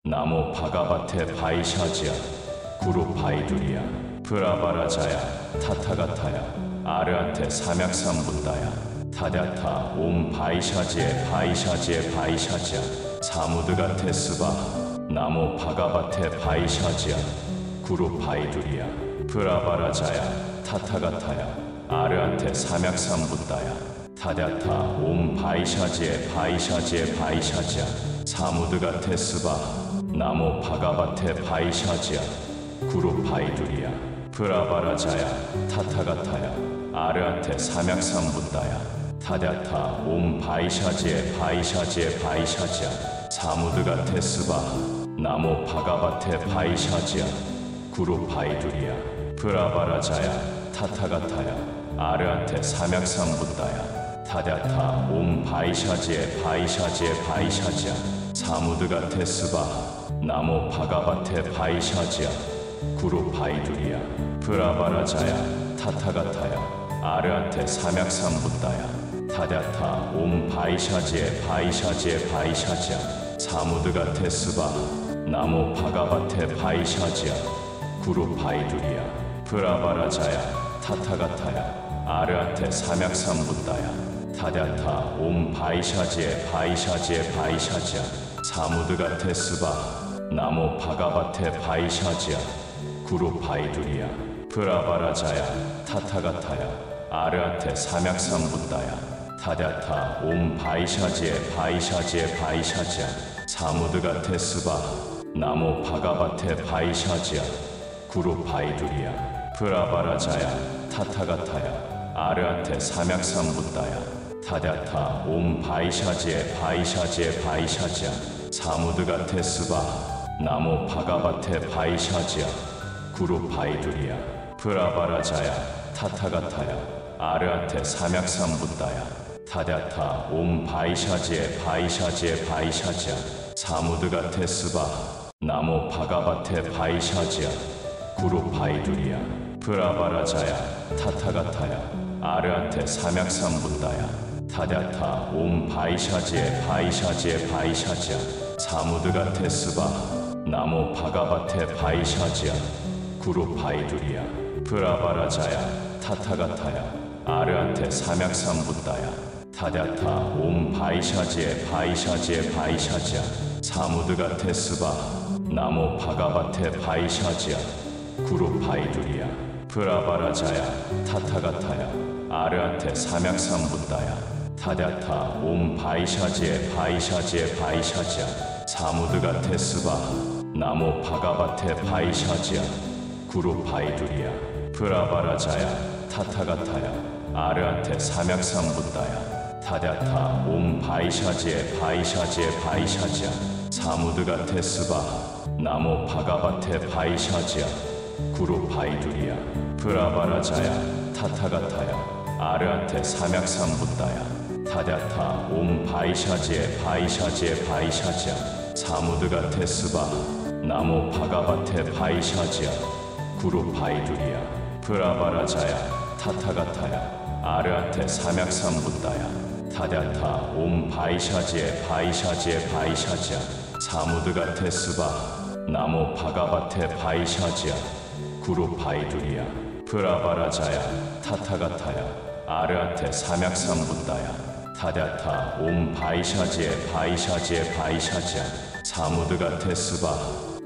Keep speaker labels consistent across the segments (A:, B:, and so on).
A: 나모 바가바테 바이샤지야 구루 바이두리야 프라바라자야 타타가타야 아르아테 삼약삼분다야 타랴타 옴 바이샤지에 바이샤지에 바이샤지야 사무드가 테스바 나모 바가바테 바이샤지야 구루 바이두리야 프라바라자야 타타가타야 아르아테 삼약삼분다야 타랴타 옴 바이샤지에 바이샤지에 바이샤지야 사무드가 테스바 나모 바가바테 바이샤지야 구루 바이두리야 프라바라자야 타타가타야 아르아테 삼약삼분다야 타랴타 옴 바이샤지에 바이샤지에 바이샤지야 사무드가 테스바 나모 바가바테 바이샤지야 구루 바이두리야 프라바라자야 타타가타야 아르아테 삼약삼분다야 타랴타 옴 바이샤지에 바이샤지에 바이샤지야 사무드가 테스바 나모 바가바테 바이샤지야 구루 바이두리야 프라바라자야 타타가타야 아르아테 삼약삼분다야 타랴타 옴 바이샤지에 바이샤지에 바이샤지야 사무드가 테스바 나모 바가바테 바이샤지야 구루 바이두리야 프라바라자야 타타가타야 아르아테 삼약삼분다야 타랴타 옴 바이샤지에 바이샤지에 바이샤지야 사무드가 테스바 나모 바가바테 바이샤지야 구루 바이두리야 프라바라자야 타타가타야 아르아테 삼약삼분다야 타랴타 옴 바이샤지에 바이샤지에 바이샤지야 사무드가 테스바 나모 바가바테 바이샤지야 구루 바이두리야 프라바라자야 타타가타야 아르아테 삼약삼분다야 타랴타 옴 바이샤지에 바이샤지에 바이샤지야 사무드가 테스바 나모 바가바테 바이샤지야 구루 바이두리야 프라바라자야 타타가타야 아르아테 삼약삼분다야 타랴타 옴 바이샤지에 바이샤지에 바이샤지야 사무드가 테스바 나모 바가바테 바이샤지야 구루 바이두리야 프라바라자야 타타가타야 아르아테 삼약삼분다야 타랴타 옴 바이샤지에 바이샤지에 바이샤지야 사무드가 테스바 나모 바가바테 바이샤지야 구루 바이두리야 프라바라자야 타타가타야 아르아테 삼약삼분다야 타랴타 옴 바이샤지에 바이샤지에 바이샤지야 사무드가 테스바 나모 바가바테 바이샤지야 구루 바이두리야 프라바라자야 타타가타야 아르아테 삼약삼분다야 타랴타 옴 바이샤지에 바이샤지에 바이샤지야 사무드가 테스바 나모 바가바테 바이샤지야 구루 바이두리야 프라바라자야 타타가타야 아르아테 삼약삼분다야 타랴타 옴 바이샤지에 바이샤지에 바이샤지야 사무드가 테스바 나모 바가바테 바이샤지야 구루 바이두리야 프라바라자야 타타가타야 아르아테 삼약삼분다야 타랴타 옴 바이샤지에 바이샤지에 바이샤지야 사무드가 테스바 나모 바가바테 바이샤지야 구루 바이두리야 프라바라자야 타타가타야 아르아테 삼약삼분다야 타랴타 옴 바이샤지에 바이샤지에 바이샤지야 사무드가 테스바 나모 바가바테 바이샤지야 구루 바이두리야 프라바라자야 타타가타야 아르아테 삼약삼분다야 타랴타 옴 바이샤지에 바이샤지에 바이샤지야 사무드가 테스바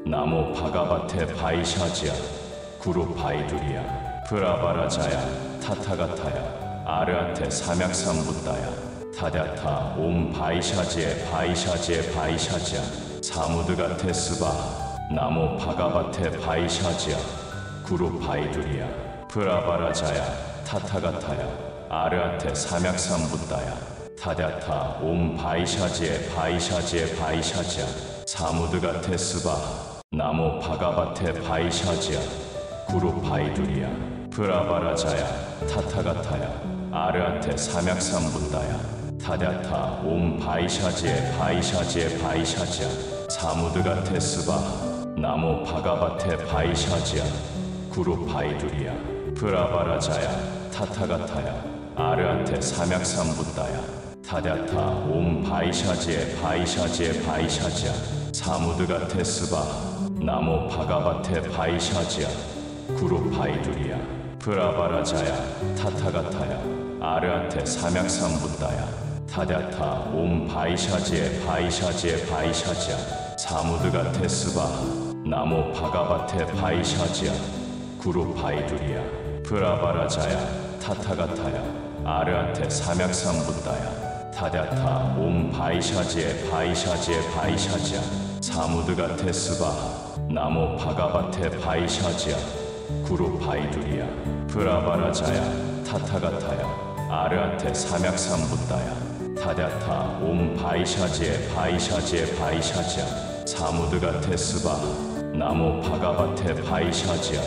A: 나모 바가바테 바이샤지야 구루 바이두리야 프라바라자야 타타가타야 아르아테 삼약삼분다야 타랴타 옴 바이샤지에 바이샤지에 바이샤지야 사무드가 테스바 나모 바가바테 바이샤지야 구루 바이두리야 프라바라자야 타타가타야 아르아테 삼약삼분다야 타랴타 옴 바이샤지에 바이샤지에 바이샤지야 사무드가 테스바 나모 바가바테 바이샤지야 구루 바이두리야 프라바라자야 타타가타야 아르아테 삼약삼분다야 타랴타 옴 바이샤지에 바이샤지에 바이샤지야 사무드가 테스바 나모 바가바테 바이샤지야 구루 바이두리야 프라바라자야 타타가타야 아르아테 삼약삼분다야 타랴타 옴 바이샤지에 바이샤지에 바이샤지야 사무드가 테스바 나모 바가바테 바이샤지아 구루 바이두리아 브라바라자야 타타가타야 아르아테 삼약삼분다야 타냐타 옴 바이샤지에 바이샤지에 바이샤지아 사무드가 테스바 나모 바가바테 바이샤지아 구루 바이두리아 브라바라자야 타타가타야 아르아테 삼약삼분다야 타냐타 옴 바이샤지에 바이샤지에 바이샤지아 사무드가 테스바 나모 바가바테 바이샤지아 구루 바이두리아 브라바라자야 타타가타야 아르아테 삼약삼분다야 타냐타 옴 바이샤지에 바이샤지에 바이샤지아 사무드가 테스바 나모 바가바테 바이샤지아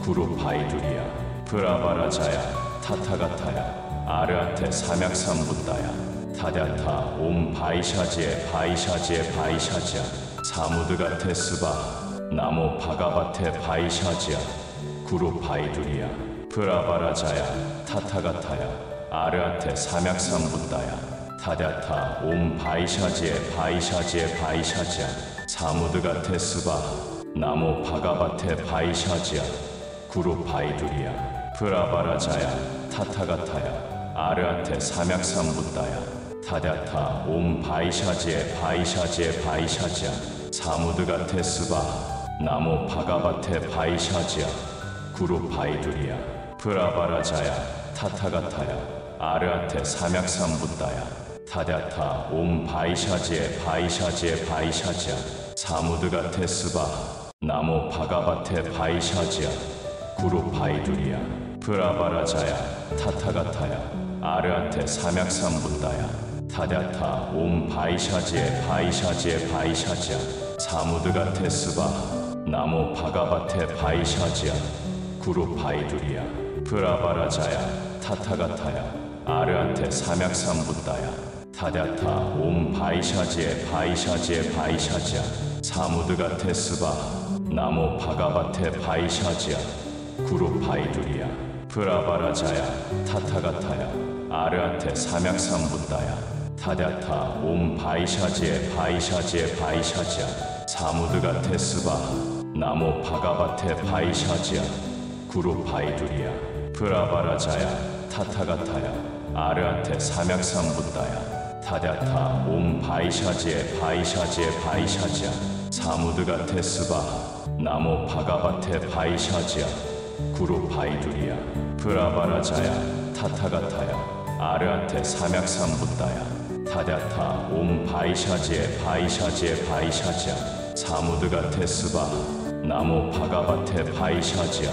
A: 구루 바이두리아 브라바라자야 타타가타야 아르아테 삼약삼분다야 타냐타 옴 바이샤지에 바이샤지에 바이샤지아 사무드가 테스바 나모 바가바테 바이샤지아 구루 바이두리아 브라바라자야 타타가타야 아르아테 삼약삼분다야 타냐타 옴 바이샤지에 바이샤지에 바이샤지아 사무드가 테스바 나모 바가바테 바이샤지아 구루 바이두리아 브라바라자야 타타가타야 아르아테 삼약삼분다야 타냐타 옴 바이샤지에 바이샤지에 바이샤지아 사무드가 테스바 나모 바가바테 바이샤지아 구루 바이두리아 브라바라자야 타타가타야 아르아테 삼약삼분다야 타냐타 옴 바이샤지에 바이샤지에 바이샤지아 사무드가 테스바 나모 바가바테 바이샤지아 구루 바이두리아 브라바라자야 타타가타야 아르아테 삼약삼분다야 타냐타 옴 바이샤지에 바이샤지에 바이샤지아 사무드가 테스바 나모 바가바테 바이샤지아 구루 바이두리아 브라바라자야 타타가타야 아르아테 삼약삼분다야 타냐타 옴 바이샤지에 바이샤지에 바이샤지아 사무드가 테스바 나모 바가바테 바이샤지아 구루 바이두리아 브라바라자야 타타가타야 아르아테 삼약삼분다야 타냐타 옴 바이샤지에 바이샤지에 바이샤지아 사무드가 테스바 나모 바가바테 바이샤지아 구루 바이두리아 브라바라자야 타타가타야 아르아테 삼약삼분다야 타냐타 옴 바이샤지에 바이샤지에 바이샤지아 사무드가 테스바 나모 바가바테 바이샤지아 구루 바이두리아 브라바라자야 타타가타야 아르아테 삼약삼분다야 타냐타 옴 바이샤지에 바이샤지에 바이샤지아 사무드가 테스바 나모 바가바테 바이샤지아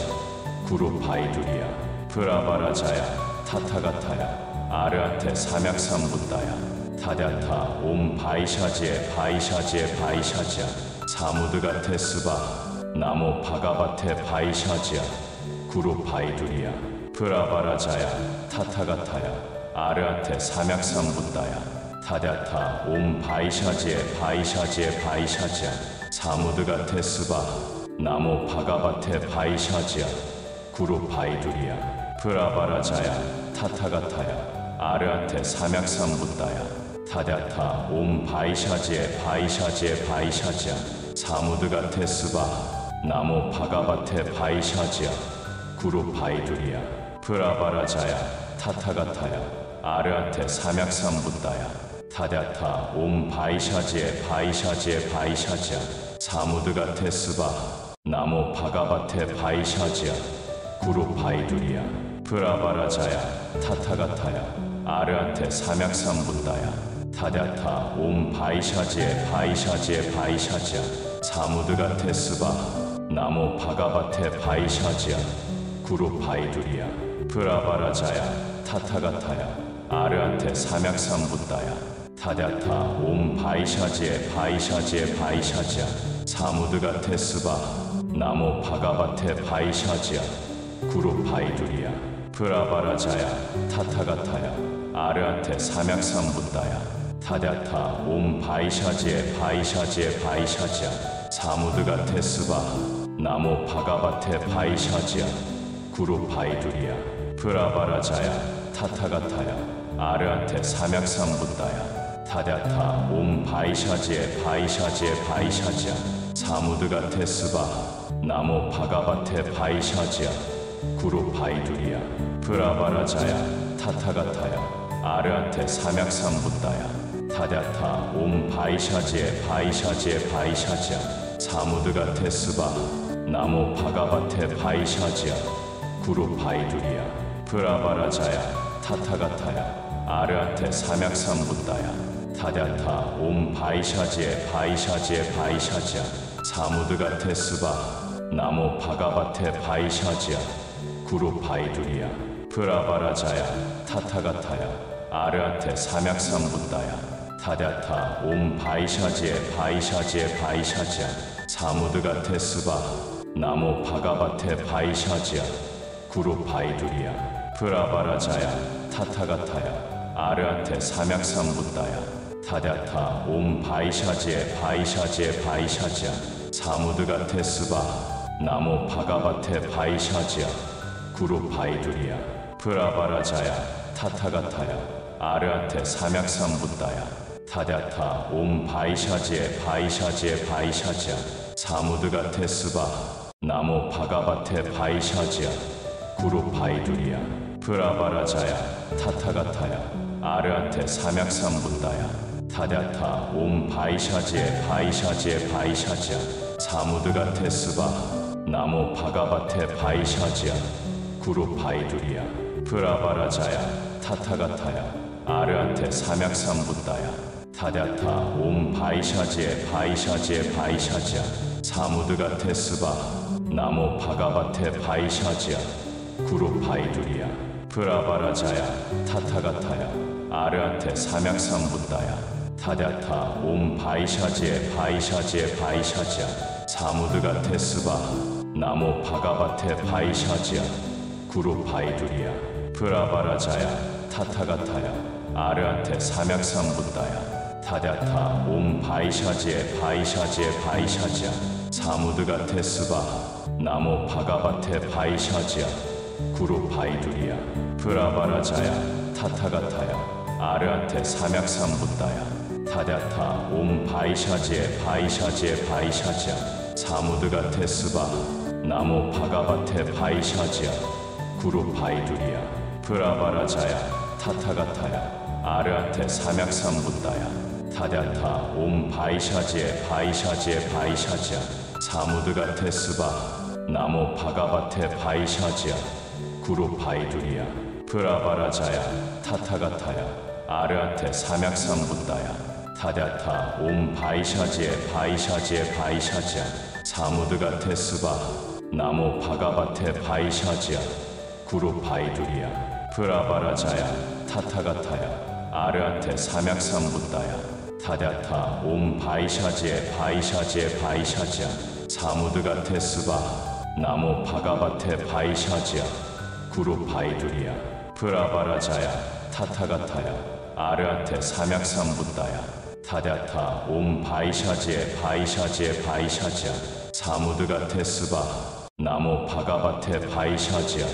A: 구루 바이두리아 브라바라자야 타타가타야 아르아테 삼약삼분다야 타냐타 옴 바이샤지에 바이샤지에 바이샤지아 사무드가 테스바 나모 바가바테 바이샤지아 구루 바이두리아 브라바라자야 타타가타야 아르아테 삼약삼분다야 타냐타 옴 바이샤지에 바이샤지에 바이샤지아 사무드가 테스바 나모 바가바테 바이샤지아 구루 바이두리아 브라바라자야 타타가타야 아르아테 삼약삼분다야 타냐타 옴 바이샤지에 바이샤지에 바이샤지아 사무드가 테스바 나모 바가바테 바이샤지아 구루 바이두리아 브라바라자야 타타가타야 아르아테 삼약삼분다야 타냐타 옴 바이샤지에 바이샤지에 바이샤지아 사무드가 테스바 나모 바가바테 바이샤지아 구루 바이두리아 브라바라자야 타타가타야 아르아테 삼약삼분다야 타냐타 옴 바이샤지에 바이샤지에 바이샤지아 사무드가 테스바 나모 바가바테 바이샤지아 구루 바이두리아 브라바라자야 타타가타야 아르아테 삼약삼분다야 타냐타 옴 바이샤지에 바이샤지에 바이샤지아 사무드가 테스바 나모 바가바테 바이샤지아 구루 바이두리아 브라바라자야 타타가타야 아르아테 삼약삼분다야 타냐타 옴 바이샤지에 바이샤지에 바이샤지아 사무드가 테스바 나모 바가바테 바이샤지아 구루 바이두리아 브라바라자야 타타가타야 아르아테 삼약삼분다야 타랴타 옴 바이샤지에 바이샤지에 바이샤지야 사무드가 테스바 나모 바가바테 바이샤지야 구루 바이두리야 브라바라자야 타타가타야 아르아테 삼약삼붓다야 타랴타 옴 바이샤지에 바이샤지에 바이샤지야 사무드가 테스바 나모 바가바테 바이샤지야 구루 바이두리야 브라바라자야 타타가타야 아르아테 삼약삼붓다야 타랴타 옴 바이샤지에 바이샤지에 바이샤지야 사무드가 테스바 나모 바가바테 바이샤지야 구루 바이두리야 브라바라자야 타타가타야 아르아테 삼약삼붓다야 타랴타 옴 바이샤지에 바이샤지에 바이샤지야 사무드가 테스바 나모 바가바테 바이샤지야 구루 바이두리야 브라바라자야 타타가타야 아르아테 삼약삼붓다야 타랴타 옴 바이샤지에 바이샤지에 바이샤지야 사무드가 테스바 나모 바가바테 바이샤지야 구루 바이두리야 브라바라자야 타타가타야 아르아테 삼약삼붓다야 타랴타 옴 바이샤지에 바이샤지에 바이샤지야 사무드가 테스바 나모 바가바테 바이샤지야 구루 바이두리야 브라바라자야 타타가타야 아르아테 삼약삼붓다야 타랴타 옴 바이샤지에 바이샤지에 바이샤지야 사무드가 테스바 나모 바가바테 바이샤지야 구루 바이두리야 브라바라자야 타타가타야 아르아테 삼약삼붓다야 타랴타 옴 바이샤지에 바이샤지에 바이샤지야 사무드가 테스바 나모 바가바테 바이샤지야 구루 바이두리야 브라바라자야 타타가타야 아르아테 삼약삼붓다야 타랴타 옴 바이샤지에 바이샤지에 바이샤지야 사무드가 테스바 나모 바가바테 바이샤지야 구루 바이두리야 브라바라자야 타타가타야 아르아테 삼약삼붓다야 타랴타 옴 바이샤지에 바이샤지에 바이샤지야 사무드가 테스바 나모 바가바테 바이샤지야 구루 바이두리야 브라바라자야 타타가타야 아르아테 삼약삼붓다야 타랴타 옴 바이샤지에 바이샤지에 바이샤지야 사무드가 테스바 나모 바가바테 바이샤지야 구루 바이두리야 브라바라자야 타타가타야 아르아테 삼약삼붓다야 타랴타 옴 바이샤지에 바이샤지에 바이샤지야 사무드가 테스바 나모 바가바테 바이샤지야 구루 바이두리야 브라바라자야 타타가타야 아르아테 삼약삼붓다야 타랴타 옴 바이샤지에 바이샤지에 바이샤지야 사무드가 테스바 나모 바가바테 바이샤지야 구루 바이두리야 브라바라자야 타타가타야 아르아테 삼약삼붓다야 타랴타 옴 바이샤지에 바이샤지에 바이샤지야 사무드가 테스바 나모 바가바테 바이샤지야 구루 바이두리야 브라바라자야 타타가타야 아르아테 삼약삼붓다야 타랴타 옴 바이샤지에 바이샤지에 바이샤지야 사무드가 테스바 나모 바가바테 바이샤지야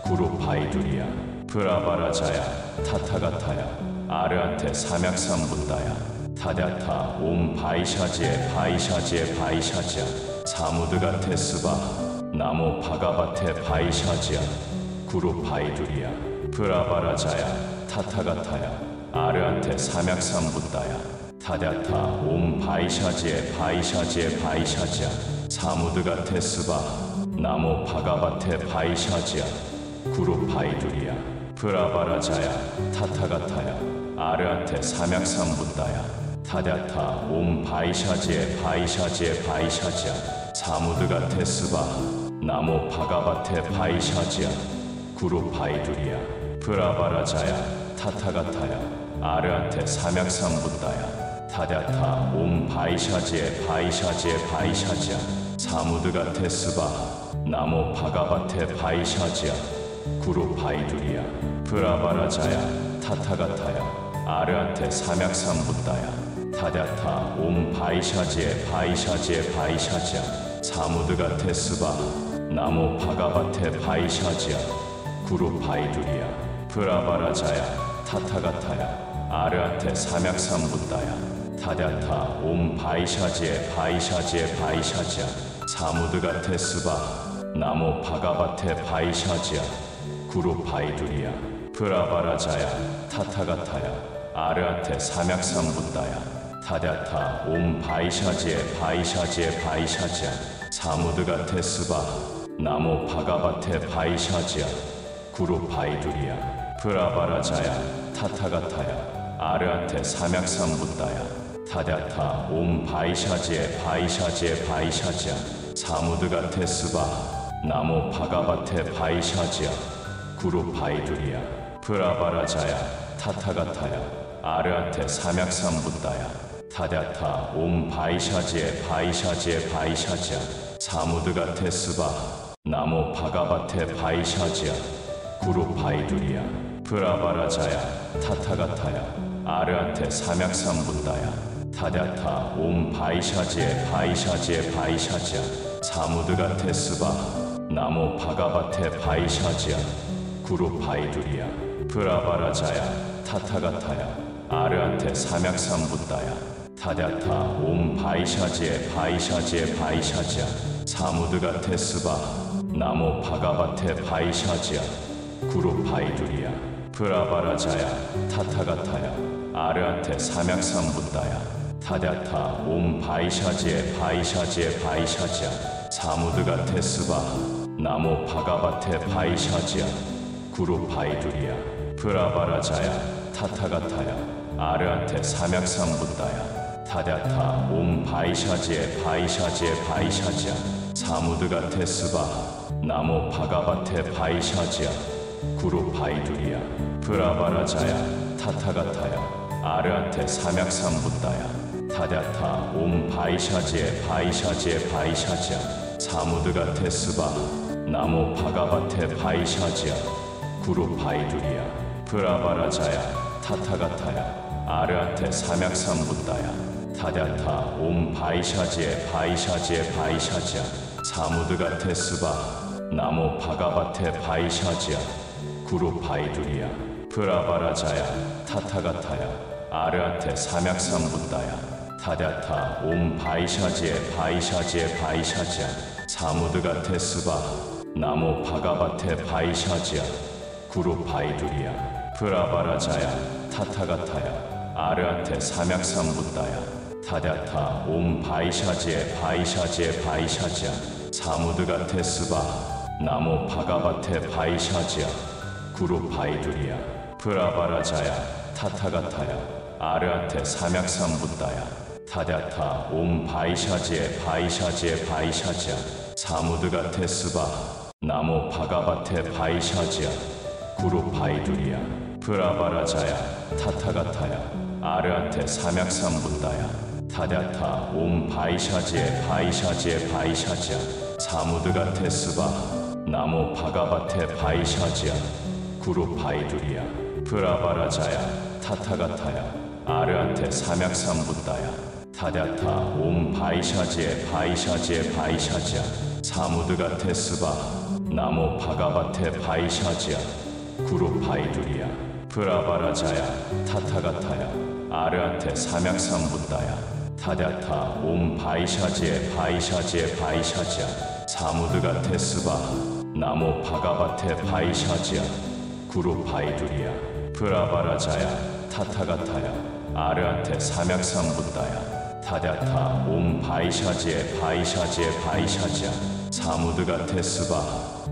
A: 구루 바이두리야 브라바라자야 타타가타야 아르아테 삼약삼붓다야 타랴타 옴 바이샤지에 바이샤지에 바이샤지야 사무드가 테스바 나모 바가바테 바이샤지야 구루 바이두리야 브라바라자야 타타가타야 아르아테 삼약삼붓다야 타랴타 옴 바이샤지에 바이샤지에 바이샤지야 사무드가 테스바 나모 바가바테 바이샤지야 구루 바이두리야 브라바라자야 타타가타야 아르아테 삼약삼붓다야 타랴타 옴 바이샤지에 바이샤지에 바이샤지야 사무드가 테스바 나모 바가바테 바이샤지야 구루 바이두리야 브라바라자야 타타가타야 아르아테 삼약삼붓다야 타랴타 옴 바이샤지에 바이샤지에 바이샤지야 사무드가 테스바 나모 바가바테 바이샤지야 구루 바이두리야 브라바라자야 타타가타야 아르아테 삼약삼붓다야 타랴타 옴 바이샤지에 바이샤지에 바이샤지야 사무드가 테스바 나모 바가바테 바이샤지야 구루 바이두리야 브라바라자야 타타가타야 아르아테 삼약삼부다야 타랴타 옴 바이샤지에 바이샤지에 바이샤지야 사무드가 테스바 나모 바가바테 바이샤지야 구루 바이두리야 브라바라자야 타타가타야 아르아테 삼약삼부다야 타랴타 옴 바이샤지에 바이샤지에 바이샤지야 사무드가 테스바 나모 바가바테 바이샤지야 구루 바이두리야 브라바라자야 타타가타야 아르아테 삼약삼부다야 타랴타 옴 바이샤지에 바이샤지에 바이샤지야 사무드가 테스바 나모 바가바테 바이샤지야 구루 바이두리야 브라바라자야 타타가타야 아르아테 삼약삼부다야 타랴타 옴 바이샤지에 바이샤지에 바이샤지야 사무드가 테스바 나모 바가바테 바이샤지야 구루 바이두리야 브라바라자야 타타가타야 아르아테 삼약삼부다야 타랴타 옴 바이샤지에 바이샤지에 바이샤지야 사무드가 테스바 나모 바가바테 바이샤지야 구루 바이두리야 브라바라자야 타타가타야 아르아테 삼약삼부다야 타랴타 옴 바이샤지에 바이샤지에 바이샤지야 사무드가 테스바 나모 바가바테 바이샤지야 구루 바이두리야 브라바라자야 타타가타야 아르아테 삼약삼부다야 타랴타 옴 바이샤지에 바이샤지에 바이샤지야 사무드가 테스바 나모 바가바테 바이샤지야 구루 바이두리야 브라바라자야 타타가타야 아르아테 삼약삼부다야 타랴타 옴 바이샤지에 바이샤지에 바이샤지야 사무드가 테스바 나모 바가바테 바이샤지야 구루 바이두리야 브라바라자야 타타가타야 아르아테 삼약삼부다야 타랴타 옴 바이샤지에 바이샤지에 바이샤지야 사무드가 테스바 나모 바가바테 바이샤지야 구루 바이두리야 브라바라자야 타타가타야 아르아테 삼약삼부다야 타랴타 옴 바이샤지에 바이샤지에 바이샤지야 사무드가 테스바 나모 바가바테 바이샤지야 구루 바이두리야 브라바라자야 타타가타야 아르아테 삼약삼부다야 타랴타 옴 바이샤지에 바이샤지에 바이샤지야 사무드가 테스바 나모 바가바테 바이샤지야 구루 바이두리야 브라바라자야 타타가타야 아르아테 삼약삼부다야 타랴타 옴 바이샤지에 바이샤지에 바이샤지야 사무드가 테스바 나모 바가바테 바이샤지야 구루 바이두리야 브라바라자야 타타가타야 아르아테 삼약삼부다야 타랴타 옴 바이샤지에 바이샤지에 바이샤지야 사무드가 테스바 나모 바가바테 바이샤지야 구루 바이두리야 브라바라자야 타타가타야 아르아테 삼약삼부다야 타랴타 옴 바이샤지에 바이샤지에 바이샤지야 사무드가 테스바 나모 바가바테 바이샤지야 구루 바이두리야 브라바라자야 타타가타야 아르아테 삼약삼부다야 타랴타 옴 바이샤지에 바이샤지에 바이샤지야 사무드가 테스바 나모 바가바테 바이샤지야 구루 바이두리야 브라바라자야 타타가타야 아르아테 삼약삼부다야 타랴타 옴 바이샤지에 바이샤지에 바이샤지야 사무드가 테스바 나모 바가바테 바이샤지야 구루 바이두리야 브라바라자야 타타가타야 아르아테 삼약삼부다야 타랴타 옴 바이샤지에 바이샤지에 바이샤지야 사무드가 테스바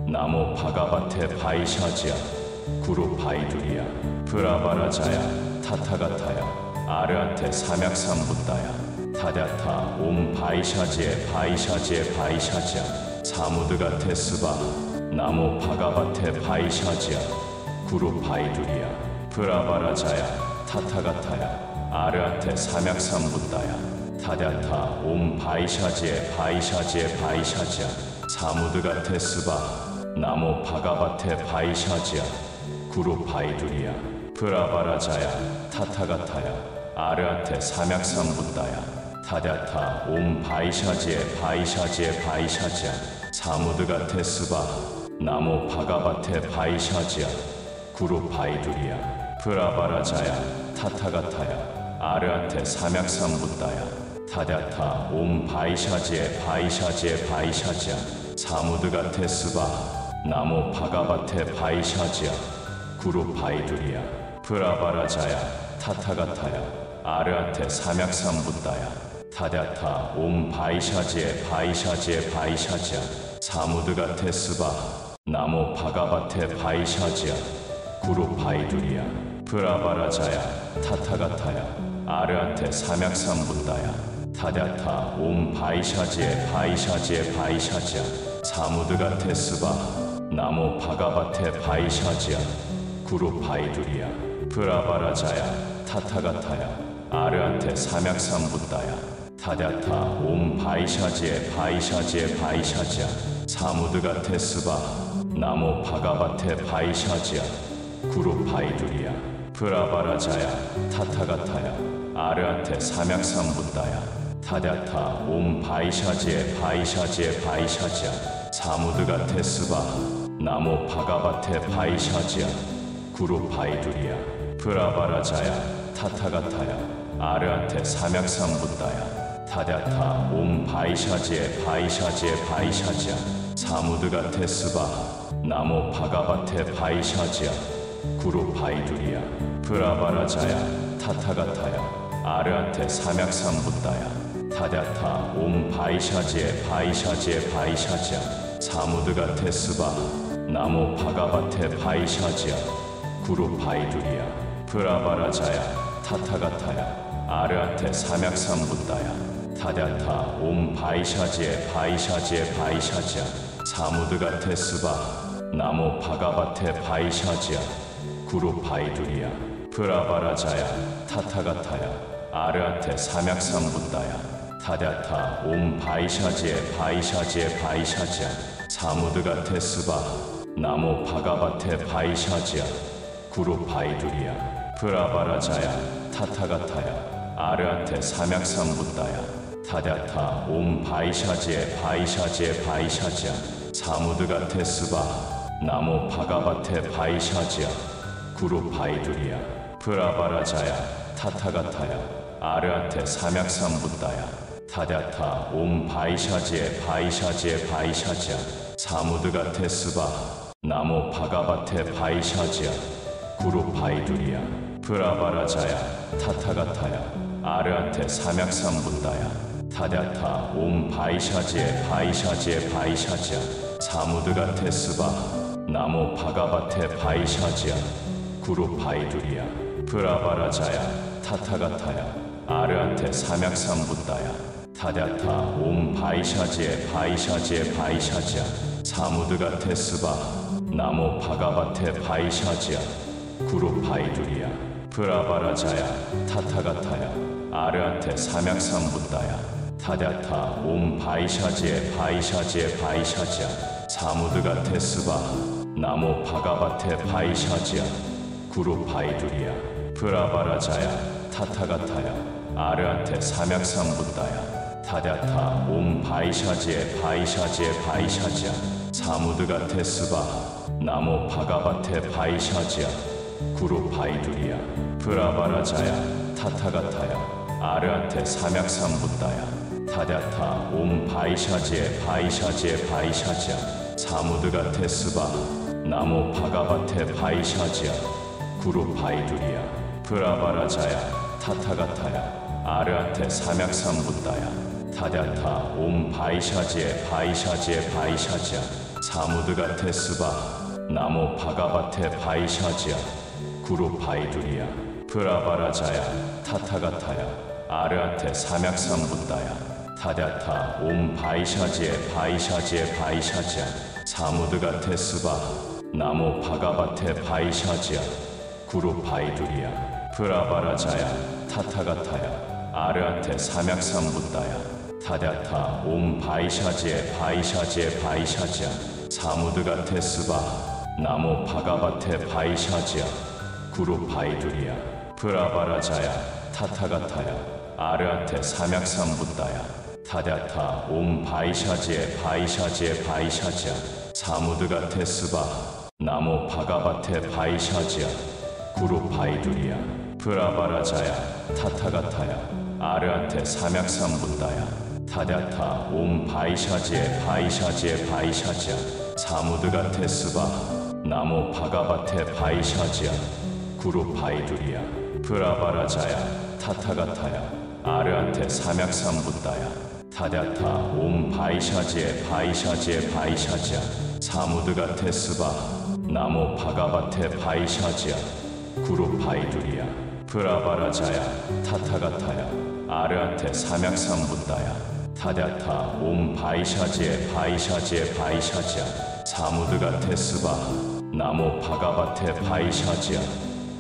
A: 나모 바가바테 바이샤지야 구루 바이두리야 브라바라자야 타타가타야 아르아테 삼약삼부다야 타랴타 옴 바이샤지에 바이샤지에 바이샤지야 사무드가 테스바 나모 바가바테 바이샤지야 구루 바이두리야 브라바라자야 타타가타야 아르아테 삼약삼부다야 타랴타 옴 바이샤지에 바이샤지에 바이샤지야 사무드가 테스바 나모 바가바테 바이샤지야 구루 바이두리야 브라바라자야 타타가타야 아르아테 삼약삼부다야 타랴타 옴 바이샤지에 바이샤지에 바이샤지야 사무드가 테스바 나모 바가바테 바이샤지야 구루 바이두리야 브라바라자야 타타가타야 아르아테 삼약삼붓다야 타냐타 옴 바이샤지에 바이샤지에 바이샤지야 사무드가 테스바 나모 바가바테 바이샤지야 구루 바이두리야 브라바라자야 타타가타야 아르아테 삼약삼붓다야 타냐타 옴 바이샤지에 바이샤지에 바이샤지야 사무드가 테스바 나모 바가바테 바이샤지야 구루 바이두리야 브라바라자야 타타가타야 아르아테 삼약삼붓다야 타냐타 옴 바이샤지에 바이샤지에 바이샤지야 사무드가 테스바 나모 바가바테 바이샤지야 구루 바이두리야 브라바라자야 타타가타야 아르아테 삼약삼붓다야 타냐타 옴 바이샤지에 바이샤지에 바이샤지야 사무드가 테스바 나모 바가바테 바이샤지야 구루 바이두리야 브라바라자야 타타가타야 아르아테 삼약삼붓다야 타냐타 옴 바이샤지에 바이샤지에 바이샤지야 사무드가 테스바 나모 바가바테 바이샤지야 구루 바이두리야 브라바라자야 타타가타야 아르아테 삼약삼붓다야 타냐타 옴 바이샤지에 바이샤지에 바이샤지야 사무드가 테스바 나모 바가바테 바이샤지야 구루 바이두리야 브라바라자야 타타가타야 아르아테 삼약삼붓다야 타냐타 옴 바이샤지에 바이샤지에 바이샤지야 사무드가 테스바 나모 바가바테 바이샤지야 구루 바이두리야 브라바라자야 타타가타야 아르아테 삼약삼붓다야 타냐타 옴 바이샤지에 바이샤지에 바이샤지야 사무드가 테스바 나모 바가바테 바이샤지야 구루 바이두리야 브라바라자야 타타가타야 아르아테 삼약삼붓다야 타냐타 옴 바이샤지에 바이샤지에 바이샤지야 사무드가 테스바 나모 바가바테 바이샤지야 구루 바이두리야 브라바라자야 타타가타야 아르아테 삼약삼붓다야 타냐타 옴 바이샤지에 바이샤지에 바이샤지야 사무드가 테스바 나모 바가바테 바이샤지야 구루 바이두리야 브라바라자야 타타가타야 아르아테 삼약삼붓다야 타냐타 옴 바이샤지에 바이샤지에 바이샤지야 사무드가 테스바 나모 바가바테 바이샤지야 구루 바이두리야 브라바라자야 타타가타야 아르아테 삼약삼붓다야 타냐타 옴 바이샤지에 바이샤지에 바이샤지야 사무드가 테스바 나모 바가바테 바이샤지야 구루 바이두리야 브라바라자야 타타가타야 아르아테 삼약삼붓다야 타냐타 옴 바이샤지에 바이샤지에 바이샤지야 사무드가 테스바 나모 바가바테 바이샤지야 구루 바이두리야 브라바라자야 타타가타야 아르아테 삼약삼붓다야 타냐타 옴 바이샤지에 바이샤지에 바이샤지야 사무드가 테스바 나모 바가바테 바이샤지야 구루 바이두리야 브라바라자야 타타가타야 아르아테 삼약삼붓다야 타냐타 옴 바이샤지에 바이샤지에 바이샤지야 사무드가 테스바 나모 바가바테 바이샤지야 구루 바이두리야 브라바라자야 타타가타야 아르아테 삼약삼붓다야 타냐타 옴 바이샤지에 바이샤지에 바이샤지야 사무드가 테스바 나모 바가바테 바이샤지야 구루 바이두리야 브라바라자야 타타가타야 아르아테 삼약삼붓다야 타냐타 옴 바이샤지에 바이샤지에 바이샤지야 사무드가 테스바 나모 바가바테 바이샤지야 구루 바이두리야 브라바라자야 타타가타야 아르아테 삼약삼붓다야 타냐타 옴 바이샤지에 바이샤지에 바이샤지야 사무드가 테스바 나모 바가바테 바이샤지야 구루 바이두리야 브라바라자야 타타가타야 아르아테 삼약삼붓다야 타냐타 옴 바이샤지에 바이샤지에 바이샤지야 사무드가 테스바 나모 바가바테 바이샤지야 구루 바이두리야 브라바라자야 타타가타야 아르아테 삼약삼붓다야 타냐타 옴 바이샤지에 바이샤지에 바이샤지야 사무드가 테스바 나모 바가바테 바이샤지야 구루파이두리야 브라바라자야 타타가타야 아르아테 삼약삼붓다야 타냐타 옴 바이샤지에 바이샤지에 바이샤지야 사무드가 테스바 나모 바가바테 바이샤지야 구루파이두리야 브라바라자야 타타가타야 아르아테 삼약삼붓다야 타냐타 옴 바이샤지에 바이샤지에 바이샤지야 사무드가 테스바 나모 바가바테 바이샤지야 구루파이두리야 브라바라자야 타타가타야 아르아테 삼약삼붓다야 타냐타 옴 바이샤지에 바이샤지에 바이샤지야 사무드가 테스바 나모 바가바테 바이샤지야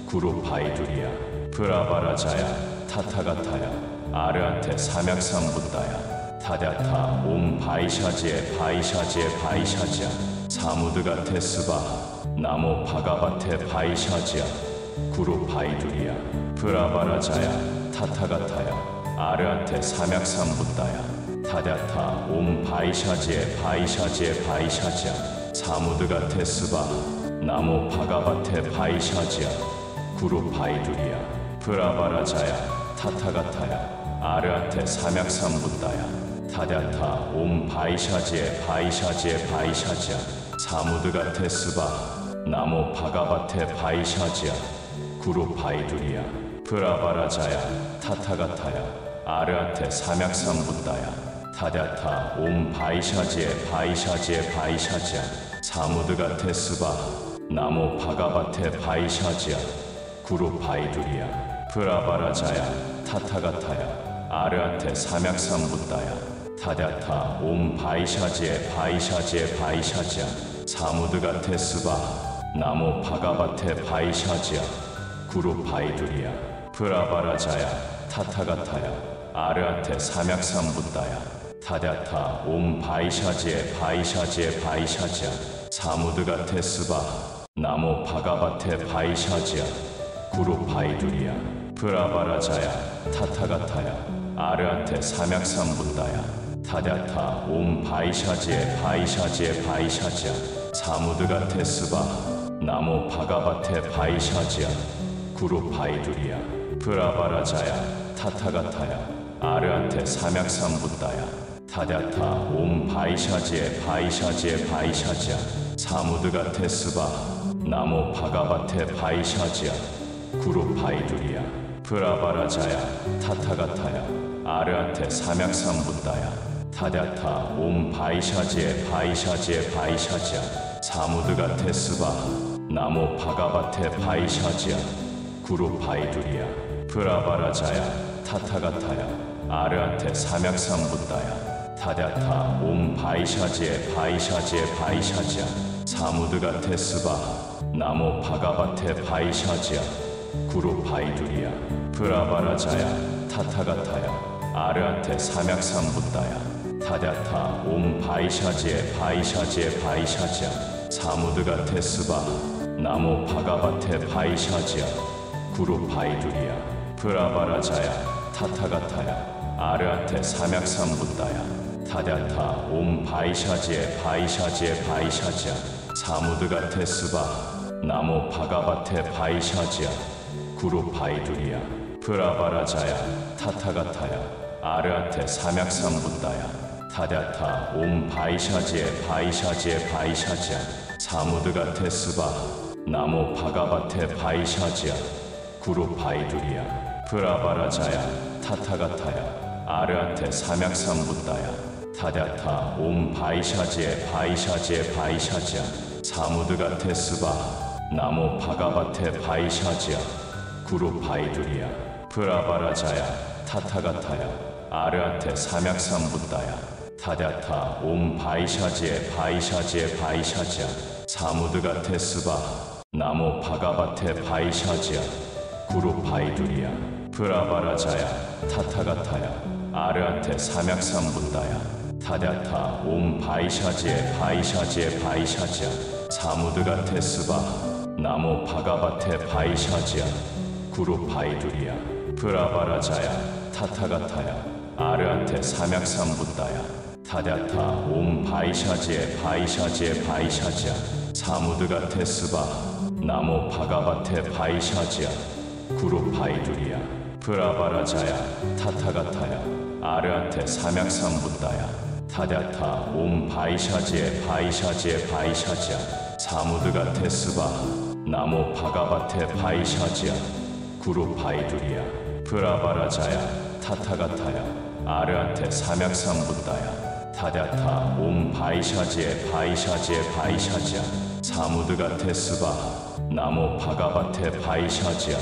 A: 구루파이두리야 브라바라자야 타타가타야 아르아테 삼약삼붓다야 타냐타 옴 바이샤지에 바이샤지에 바이샤지야 사무드가 테스바 나모 바가바테 바이샤지야 구루파이두리야 브라바라자야 타타가타야 아르아테 삼약삼붓다야 타냐타 옴 바이샤지에 바이샤지에 바이샤지야 사무드가 테스바 나모 바가바테 바이샤지야 구루파이두리야 브라바라자야 타타가타야 아르아테 삼약삼붓다야 타냐타 옴 바이샤지에 바이샤지에 바이샤지야 사무드가 테스바 나모 바가바테 바이샤지야 구루파이두리야 브라바라자야 타타가타야 아르아테 삼약삼붓다야 타냐타 옴 바이샤지에 바이샤지에 바이샤지야 사무드가 테스바 나모 바가바테 바이샤지야 구루파이두리야 브라바라자야 타타가타야 아르아테 삼약삼붓다야 타냐타 옴 바이샤지에 바이샤지에 바이샤지야 사무드가 테스바 나모 바가바테 바이샤지야 구루파이두리야 브라바라자야 타타가타야 아르아테 삼약삼붓다야 타냐타 옴 바이샤지에 바이샤지에 바이샤지야 사무드가 테스바 나모 바가바테 바이샤지야 구루파이두리야 브라바라자야 타타가타야 아르아테 삼약삼붓다야 타냐타 옴 바이샤지에 바이샤지에 바이샤지야 사무드가 테스바 나모 바가바테 바이샤지야 구루파이두리야 브라바라자야 타타가타야 아르아테 삼약삼붓다야 타냐타 옴 바이샤지에 바이샤지에 바이샤지야 사무드가 테스바 나모 바가바테 바이샤지야 구루파이두리야 브라바라자야 타타가타야 아르아테 삼약삼붓다야 타냐타 옴 바이샤지에 바이샤지에 바이샤지야 사무드가 테스바 나모 바가바테 바이샤지야 구루파이두리야 브라바라자야 타타가타야 아르아테 삼약삼붓다야 타냐타 옴 바이샤지에 바이샤지에 바이샤지야 사무드가 테스바 나모 바가바테 바이샤지야 구루파이두리야 브라바라자야 타타가타야 아르아테 삼약삼붓다야 타냐타 옴 바이샤지에 바이샤지에 바이샤지야 사무드가 테스바 나모 바가바테 바이샤지야 구루파이두리야 브라바라자야 타타가타야 아르아테 삼약삼붓다야 타냐타 옴 바이샤지에 바이샤지에 바이샤지야 사무드가 테스바 나모 바가바테 바이샤지야 구루파이두리야 브라바라자야 타타가타야 아르아테 삼약삼붓다야 타냐타 옴 바이샤지에 바이샤지에 바이샤지야 사무드가 테스바 나모 바가바테 바이샤지야 구루파이두리야 브라바라자야 타타가타야 아르아테 삼약삼붓다야 타냐타 옴 바이샤지에 바이샤지에 바이샤지야 사무드가 테스바 나모 바가바테 바이샤지야 구루파이두리야 브라바라자야 타타가타야 아르아테 삼약삼붓다야 타냐타 옴 바이샤지에 바이샤지에 바이샤지야 사무드가 테스바 나모 바가바테 바이샤지야 구루파이두리야 브라바라자야 타타가타야 아르아테 삼약삼붓다야 타냐타 옴 바이샤지에 바이샤지에 바이샤지야 사무드가 테스바 나모 바가바테 바이샤지야 구루파이두리야 브라바라자야 타타가타야 아르아테 삼약삼붓다야 타냐타 옴 바이샤지에 바이샤지에 바이샤지야 사무드가 테스바 나모 바가바테 바이샤지야 구루 바이두리야 브라바라자야 타타가타야 아르아테 삼약삼부다야 타냐타 옴 바이샤지에 바이샤지에 바이샤지야 사무드가 테스바하 나모 바가바테 바이샤지야 구루 바이두리야 브라바라자야 타타가타야 아르아테 삼약삼부다야 타냐타 옴 바이샤지에 바이샤지에 바이샤지야 사무드가 테스바하 나모 바가바테 바이샤지야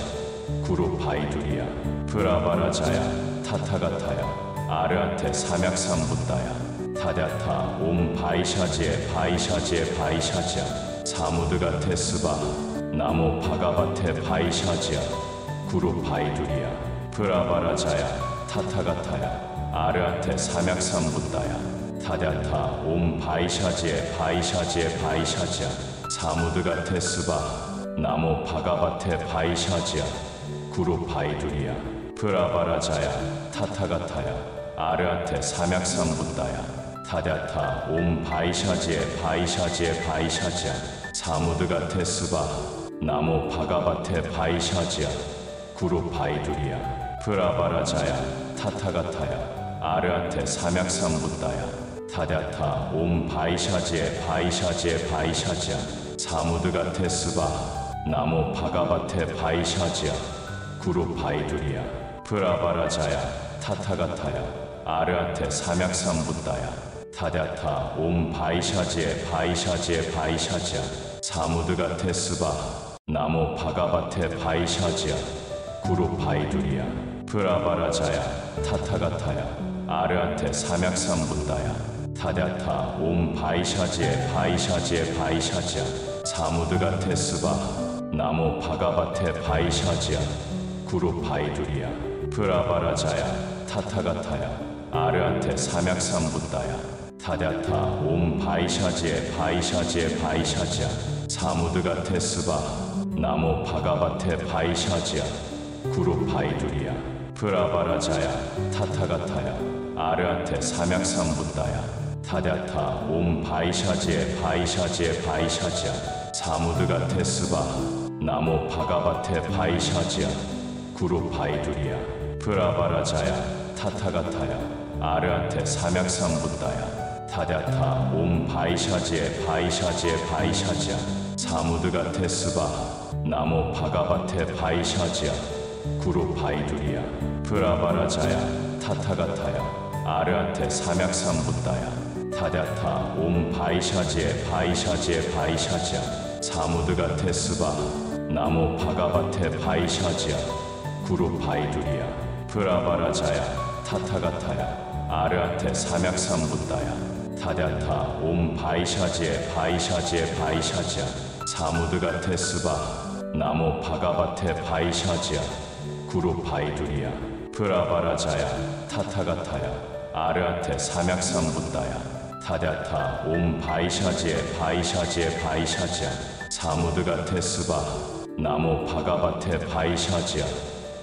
A: 구루 바이두리야 브라바라자야 타타가타야 아르아테 삼약삼부다야 타냐타 옴 바이샤지에 바이샤지에 바이샤지야 사무드가 테스바하 나모 바가바테 바이샤지야 구루 바이두리야 브라바라자야 타타가타야 아르아테 삼약삼부다야 타냐타 옴 바이샤지에 바이샤지에 바이샤지야 사무드가 테스바하 나모 바가바테 바이샤지야 구루 바이두리야 브라바라자야 타타가타야 아르아테 삼약삼부다야 타냐타 옴 바이샤지에 바이샤지에 바이샤지야 사무드가 테스바하 나모 바가바테 바이샤지야 구루 바이두리야 브라바라자야 타타가타야 아르아테 삼약삼부다야 타냐타 옴 바이샤지에 바이샤지에 바이샤지야 사무드가 테스바하 나모 바가바테 바이샤지야 구루 바이두리야 브라바라자야 타타가타야 아르아테 삼약삼부다야 타냐타 옴 바이샤지에 바이샤지에 바이샤지야 사무드가 테스바하 나모 바가바테 바이샤지야 구루 바이두리야 브라바라자야 타타가타야 아르아테 삼약삼부다야 타냐타 옴 바이샤지에 바이샤지에 바이샤지야 사무드가 테스바하 나모 바가바테 바이샤지야 구루 바이두리야 브라바라자야 타타가타야 아르아테 삼약삼부다야 타냐타 옴 바이샤지에 바이샤지에 바이샤지야 사무드가 테스바하 나모 바가바테 바이샤지야 구루 바이두리야 브라바라자야 타타가타야 아르아테 삼약삼부다야 타냐타 옴 바이샤지에 바이샤지에 바이샤지야 사무드가 테스바하 나모 바가바테 바이샤지야 구루 바이두리야 브라바라자야 타타가타야 아르아테 삼약삼부다야 타냐타 옴 바이샤지에 바이샤지에 바이샤지야 사무드가 테스바하 나모 바가바테 바이샤지야 구루 바이두리야 브라바라자야 타타가타야 아르아테 삼약삼부다야 타냐타 옴 바이샤지에 바이샤지에 바이샤지야 사무드가 테스바하 나모 바가바테 바이샤지야 구루 바이두리야 브라바라자야 타타가타야 아르아테 삼약삼부다야 타냐타 옴 바이샤지에 바이샤지에 바이샤지야 사무드가 테스바하 나모 바가바테 바이샤지야 구루 바이두리야 브라바라자야 타타가타야 아르아테 삼약삼부다야 타냐타 옴 바이샤지에 바이샤지에 바이샤지야 사무드가 테스바하 나모 바가바테 바이샤지야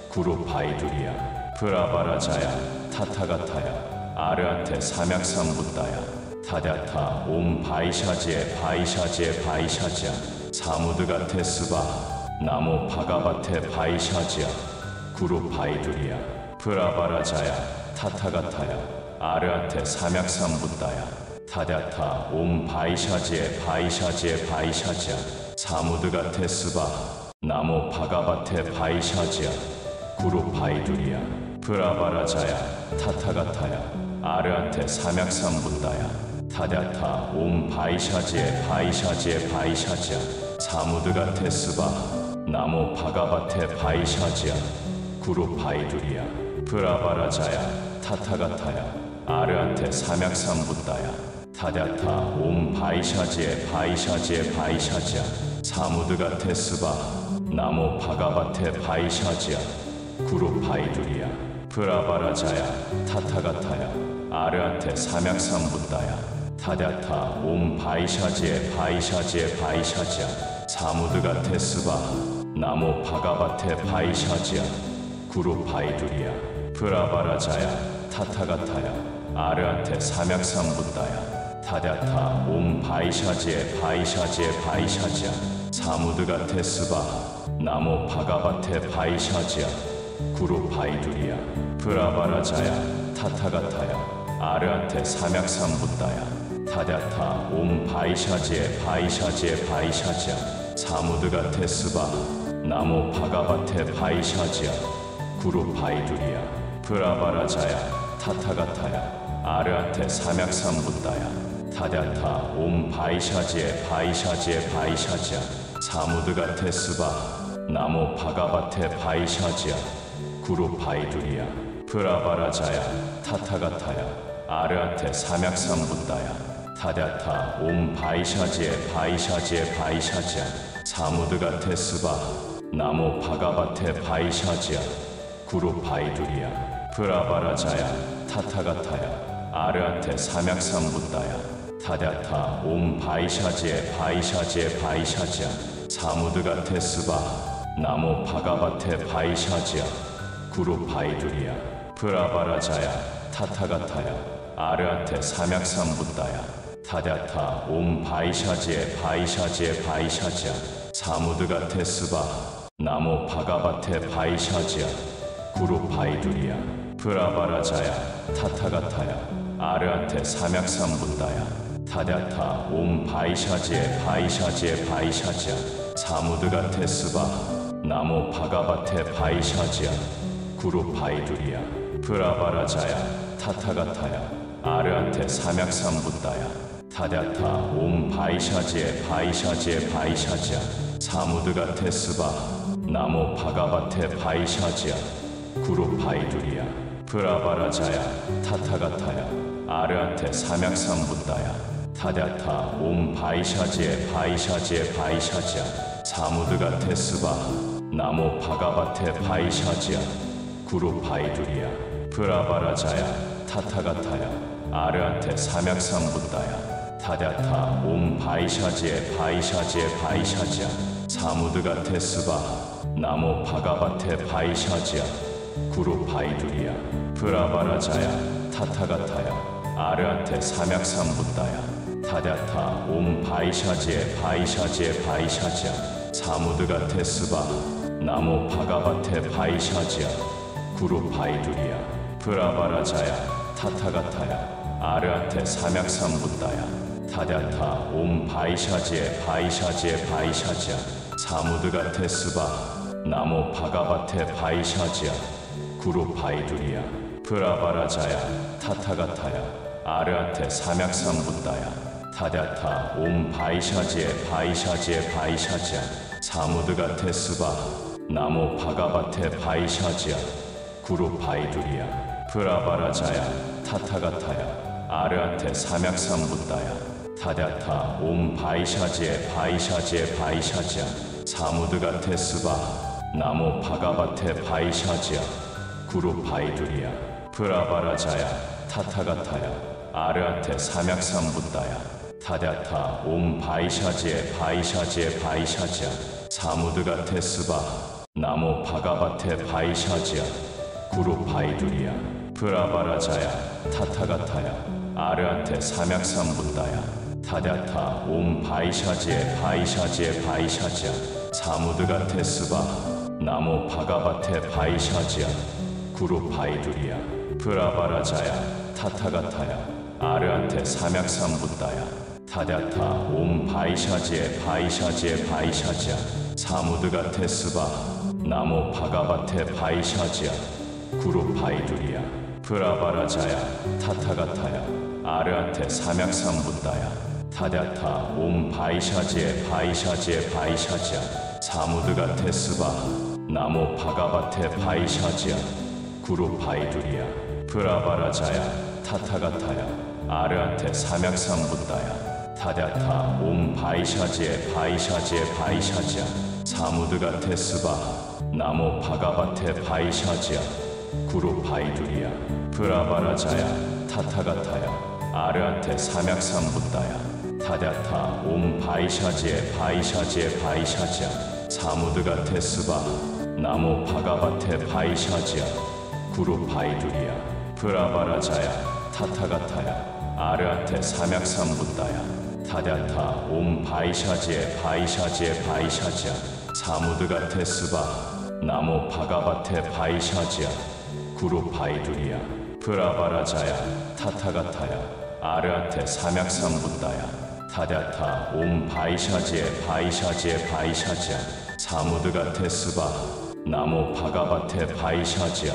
A: 구루 바이두리야 브라바라자야 타타가타야 아르아테 삼약삼부다야 타냐타 옴 바이샤지에 바이샤지에 바이샤지야 사무드가 테스바하 나모 바가바테 바이샤지야 구루 바이두리야 브라바라자야 타타가타야 아르아테 삼약삼부다야 타냐타 옴 바이샤지에 바이샤지에 바이샤지야 사무드가 테스바하 나모 바가바테 바이샤지야 구루 바이두리야 브라바라자야 타타가타야 아르아테 삼약삼부다야 타냐타 옴 바이샤지에 바이샤지에 바이샤지야 사무드가 테스바하 나모 바가바테 바이샤지야 구루 바이두리야 브라바라자야 타타가타야 아르아테 삼약삼부다야 타냐타 옴 바이샤지에 바이샤지에 바이샤지야 사무드가 테스바하 나모 바가바테 바이샤지야 구루 바이두리야 브라바라자야 타타가타야 아르아테 삼약삼부다야 타냐타 옴 바이샤지에 바이샤지에 바이샤지야 사무드가 테스바하 나모 바가바테 바이샤지야 구루 바이두리야 브라바라자야 타타가타야 아르아테 삼약삼부다야 타데타 옴 바이샤지에 바이샤지야 사무드가 테스바 나모 바가바테 바이샤지야 구루 바이두리야 브라바라자야 타타가타야 아르한테 삼약삼붓다야 타데타 옴 바이샤지에 바이샤지야 사무드가 테스바 나모 바가바테 바이샤지야 구루 바이두리야 브라바라자야 타타가타야 아르한테 삼약삼붓다야 타데타 옴 바이샤지에 바이샤지야 사무드가 테스바 나모 바가바테 바이샤지야 구루 바이두리야 브라바라자야 타타가타야 아르한테 삼약삼붓다야 타데타 옴 바이샤지에 바이샤지야 사무드가 테스바 나모 바가바테 바이샤지야 구루 바이두리야 브라바라자야 타타가타야 아르한테 삼약삼붓다야 타데타 옴 바이샤지에 바이샤지야 사무드가 테스바 나모 바가바테 바이샤지야 구루 바이두리야 브라바라자야 타타가타야 아르한테 삼약삼붓다야 타데타 옴 바이샤지에 바이샤지야 사무드가 테스바 나모 바가바테 바이샤지야 구루 바이두리야 브라바라자야 타타가타야 아르한테 삼약삼붓다야 타데타 옴 바이샤지에 바이샤지야 사무드가 테스바 나모 바가바테 바이샤지야 구루 바이두리야 브라바라자야 타타가타야 아르한테 삼약삼붓다야 타데타 옴 바이샤지에 바이샤지야 사무드가 테스바 나모 바가바테 바이샤지야 구루 바이두리야 브라바라자야 타타가타야 아르한테 삼약삼붓다야 타데타 옴 바이샤지에 바이샤지야 사무드가 테스바 나모 바가바테 바이샤지야 구루 바이두리야 브라바라자야 타타가타야 아르한테 삼약삼붓다야 타데타 옴 바이샤지에 바이샤지야 사무드가 테스바 나모 바가바테 바이샤지야 구루 바이두리야 브라바라자야 타타가타야 아르한테 삼약삼붓다야 타데타 옴 바이샤지에 바이샤지야 사무드가 테스바 나모 바가바테 바이샤지야 구루 바이두리야 브라바라자야 타타가타야 아르한테 삼약삼붓다야 타데타 옴 바이샤지에 바이샤지야 사무드가 테스바 나모 바가바테 바이샤지야 구루 바이두리야 브라바라자야 타타가타야 아르한테 삼약삼붓다야 타데타 옴 바이샤지에 바이샤지야 사무드가 테스바 나모 바가바테 바이샤지야 구루 바이두리야 브라바라자야 타타가타야 아르한테 삼약삼붓다야 타데타 옴 바이샤지에 바이샤지야 사무드가 테스바 나모 바가바테 바이샤지야 구루 바이두리야 브라바라자야 타타가타야 아르한테 삼약삼붓다야 타데타 옴 바이샤지에 바이샤지야 사무드가 테스바 나모 바가바테 바이샤지야 구루 바이두리야 브라바라자야 타타가타야 아르한테 삼약삼붓다야 타데타 옴 바이샤지에 바이샤지야 사무드가 테스바 나모 바가바테 바이샤지야 구루 바이두리야 브라바라자야 타타가타야 아르한테 삼약삼붓다야 타데타 옴 바이샤지에 바이샤지야 사무드가 테스바 나모 바가바테 바이샤지야 구루 바이두리야 브라바라자야 타타가타야 아르한테 삼약삼붓다야 타데타 옴 바이샤지에 바이샤지야 사무드가 테스바 나모 바가바테 바이샤지야 구루 바이두리야 브라바라자야 타타가타야 아르한테 삼약삼붓다야 타데타 옴 바이샤지에 바이샤지야 사무드가 테스바 나모 바가바테 바이샤지야 구루 바이두리야 브라바라자야 타타가타야 아르한테 삼약삼붓다야 타데타 옴 바이샤지에 바이샤지야 사무드가 테스바 나모 바가바테 바이샤지야 구루 바이두리야 브라바라자야 타타가타야 아르아테 삼약삼부다야 타랴타 옴 바이샤지에 바이샤지에 바이샤지야 사무드가 테스바 나모 바가바테 바이샤지야 구루 바이두리야 브라바라자야 타타가타야 아르아테 삼약삼부다야 타랴타 옴 바이샤지에 바이샤지에 바이샤지야 사무드가 테스바 나모 바가바테 바이샤지야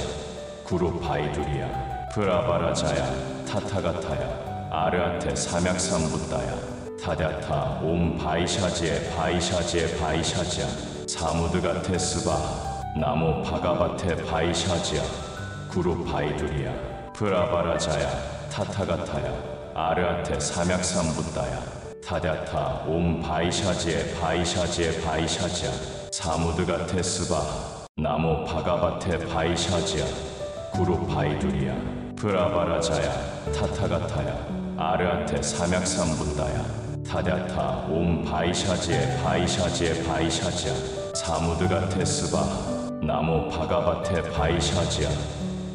A: 구루 바이두리야 브라바라자야 타타가타야 아르아테 삼약삼부다야 타랴타 옴 바이샤지에 바이샤지에 바이샤지야 사무드가 테스바 나모 바가바테 바이샤지야 구루 바이두리야 브라바라자야 타타가타야 아르아테 삼약삼부다야 타랴타 옴 바이샤지에 바이샤지에 바이샤지야 사무드가 테스바 나모 바가바테 바이샤지야 구루 바이두리야 브라바라자야 타타가타야 아르아테 삼약삼부다야 타랴타 옴 바이샤지에 바이샤지에 바이샤지야 사무드가 테스바 나모 바가바테 바이샤지야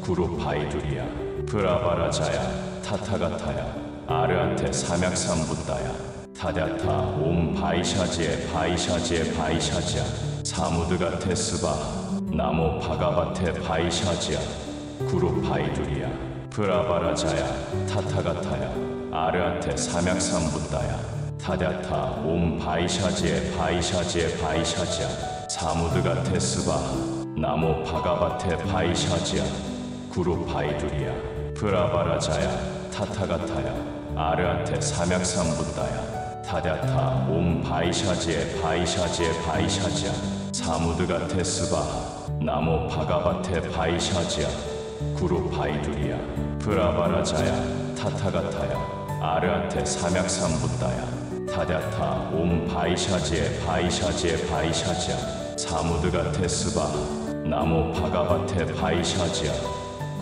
A: 구루 바이두리야 브라바라자야 타타가타야 아르아테 삼약삼부다야 타랴타 옴 바이샤지에 바이샤지에 바이샤지야 사무드가 테스바 나모 바가바테 바이샤지야 구루 바이두리야 브라바라자야 타타가타야 아르아테 삼약삼부다야 타랴타 옴 바이샤지에 바이샤지에 바이샤지야 사무드가 테스바 나모 바가바테 바이샤지야 구루 바이두리야 브라바라자야 타타가타야 아르아테 삼약삼부다야 타랴타 옴 바이샤지에 바이샤지에 바이샤지야 사무드가 테스바 나모 바가바테 바이샤지야 구루 바이두리야 브라바라자야 타타가타야 아르아테 삼약삼부다야 타랴타 옴 바이샤지에 바이샤지에 바이샤지야 사무드가 테스바 나모 바가바테 바이샤지야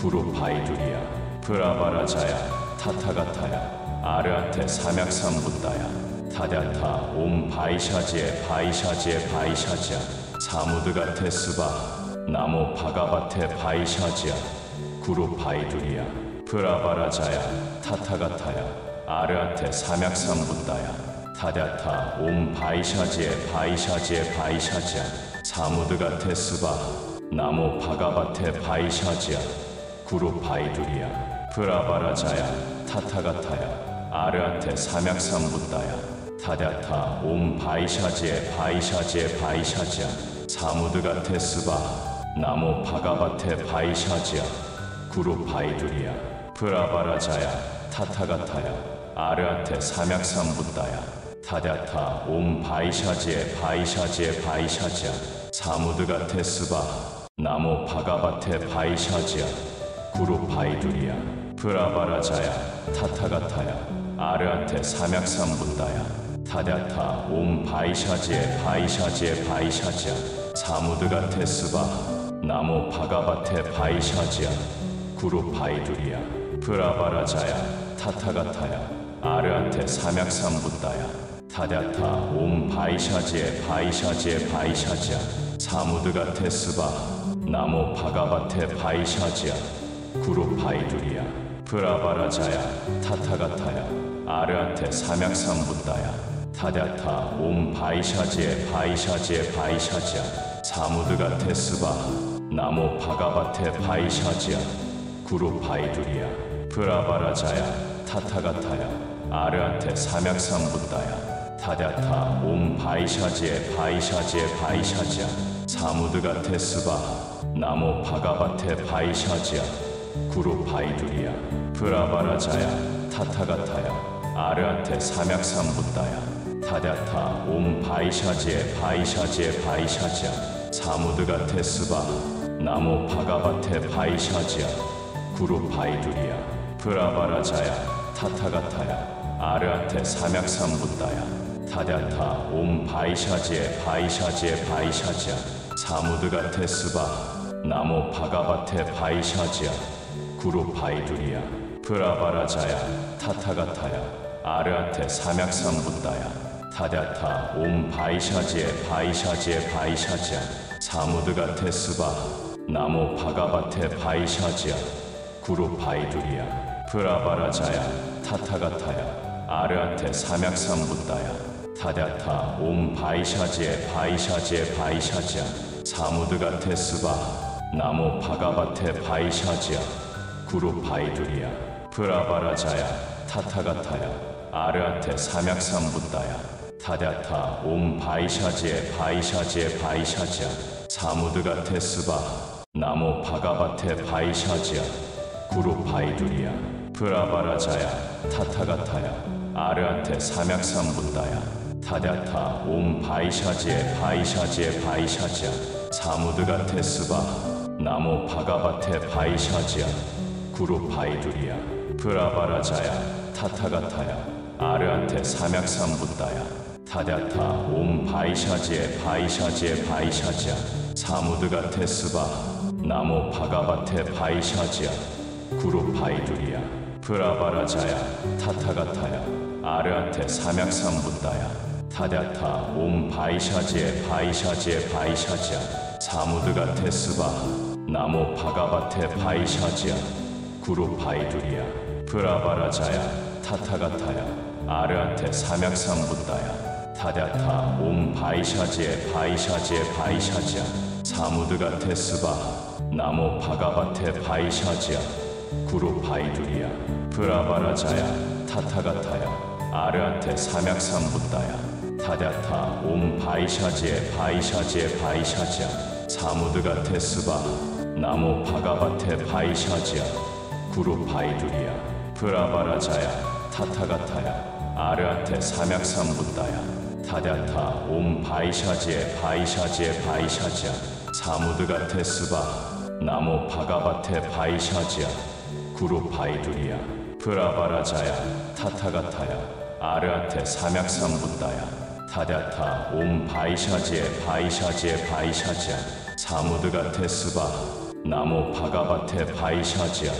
A: 구루 바이두리야 브라바라자야 타타가타야 아르아테 삼약삼부다야 타랴타 옴 바이샤지에 바이샤지에 바이샤지야 사무드가 테스바 나모 바가바테 바이샤지야 구루 바이두리야 브라바라자야 타타가타야 아르아테 삼약삼부다야 타랴타 옴 바이샤지에 바이샤지에 바이샤지야 사무드가 테스바 나모 바가바테 바이샤지야 구루 바이두리야 브라바라자야 타타가타야 아르아테 삼약삼부다야 타랴타 옴 바이샤지에 바이샤지에 바이샤지야 사무드가 테스바 나모 바가바테 바이샤지야 구루 바이두리야 브라바라자야 타타가타야 아르아테 삼약삼부다야 타랴타 옴 바이샤지에 바이샤지에 바이샤지야 사무드가 테스바 나모 바가바테 바이샤지야 구루 바이두리야 브라바라자야 타타가타야 아르아테 삼약삼부다야 타랴타 옴 바이샤지에 바이샤지에 바이샤지야 사무드가 테스바 나모 바가바테 바이샤지야 구루 바이두리야 브라바라자야 타타가타야 아르아테 삼약삼부다야 타랴타 옴 바이샤지에 바이샤지에 바이샤지야 사무드가 테스바 나모 바가바테 바이샤지야 구루 바이두리야 브라바라자야 타타가타야 아르아테 삼약삼부다야 타랴타 옴 바이샤지에 바이샤지에 바이샤지야 사무드가 테스바 나모 바가바테 바이샤지야 구루 바이두리야 브라바라자야 타타가타야 아르아테 삼약삼부다야 타랴타 옴 바이샤지에 바이샤지에 바이샤지야 사무드가 테스바 나모 바가바테 바이샤지야 구루 바이두리야 브라바라자야 타타가타야 아르아테 삼약삼부다야 타랴타 옴 바이샤지에 바이샤지에 바이샤지야 사무드가 테스바 나모 바가바테 바이샤지야 구루 바이두리야 브라바라자야 타타가타야 아르아테 삼약삼부다야 타랴타 옴 바이샤지에 바이샤지에 바이샤지야 사무드가 테스바 나모 바가바테 바이샤지야 구루 바이두리야 브라바라자야 타타가타야 아르아테 삼약삼부다야 타랴타 옴 바이샤지에 바이샤지에 바이샤지야 사무드가 테스바 나모 바가바테 바이샤지야 구루 바이두리야 브라바라자야 타타가타야 아르아테 삼약삼붓다야 타냐타 옴 바이샤지에 바이샤지에 바이샤지야 사무드가 테스바 나모 바가바테 바이샤지야 구루 바이두리야 브라바라자야 타타가타야 아르아테 삼약삼붓다야 타냐타 옴 바이샤지에 바이샤지에 바이샤지야 사무드가 테스바 나모 바가바테 바이샤지야 구루 바이두리야 브라바라자야 타타가타야 아르아테 삼약삼붓다야 타냐타 옴 바이샤지에 바이샤지에 바이샤지야 사무드가 테스바 나모 바가바테 바이샤지야 구루 바이두리야 브라바라자야 타타가타야 아르아테 삼약삼붓다야 타냐타 옴 바이샤지에 바이샤지에 바이샤지야 사무드가 테스바 나모 바가바테 바이샤지야 구루 바이두리야 브라바라자야 타타가타야 아르아테 삼약삼붓다야 타냐타 옴 바이샤지에 바이샤지에 바이샤지야 사무드가 테스바 나모 바가바테 바이샤지야 구루 바이두리야 브라바라자야 타타가타야 아르아테 삼약삼붓다야 타냐타 옴 바이샤지에 바이샤지에 바이샤지야 사무드가 테스바 나모 바가바테 바이샤지야 구루 바이두리야 브라바라자야 타타가타야 아르아테 삼약삼붓다야 타냐타 옴 바이샤지에 바이샤지에 바이샤지야 사무드가 테스바 나모 바가바테 바이샤지야 구루 바이두리야 브라바라자야 타타가타야 아르아테 삼약삼붓다야 타냐타 옴 바이샤지에 바이샤지에 바이샤지야 사무드가 테스바 나모 바가바테 바이샤지야 구루 바이두리야 브라바라자야 타타가타야 아르아테 삼약삼붓다야 타냐타 옴 바이샤지에 바이샤지에 바이샤지야 사무드가 테스바 나모 바가바테 바이샤지야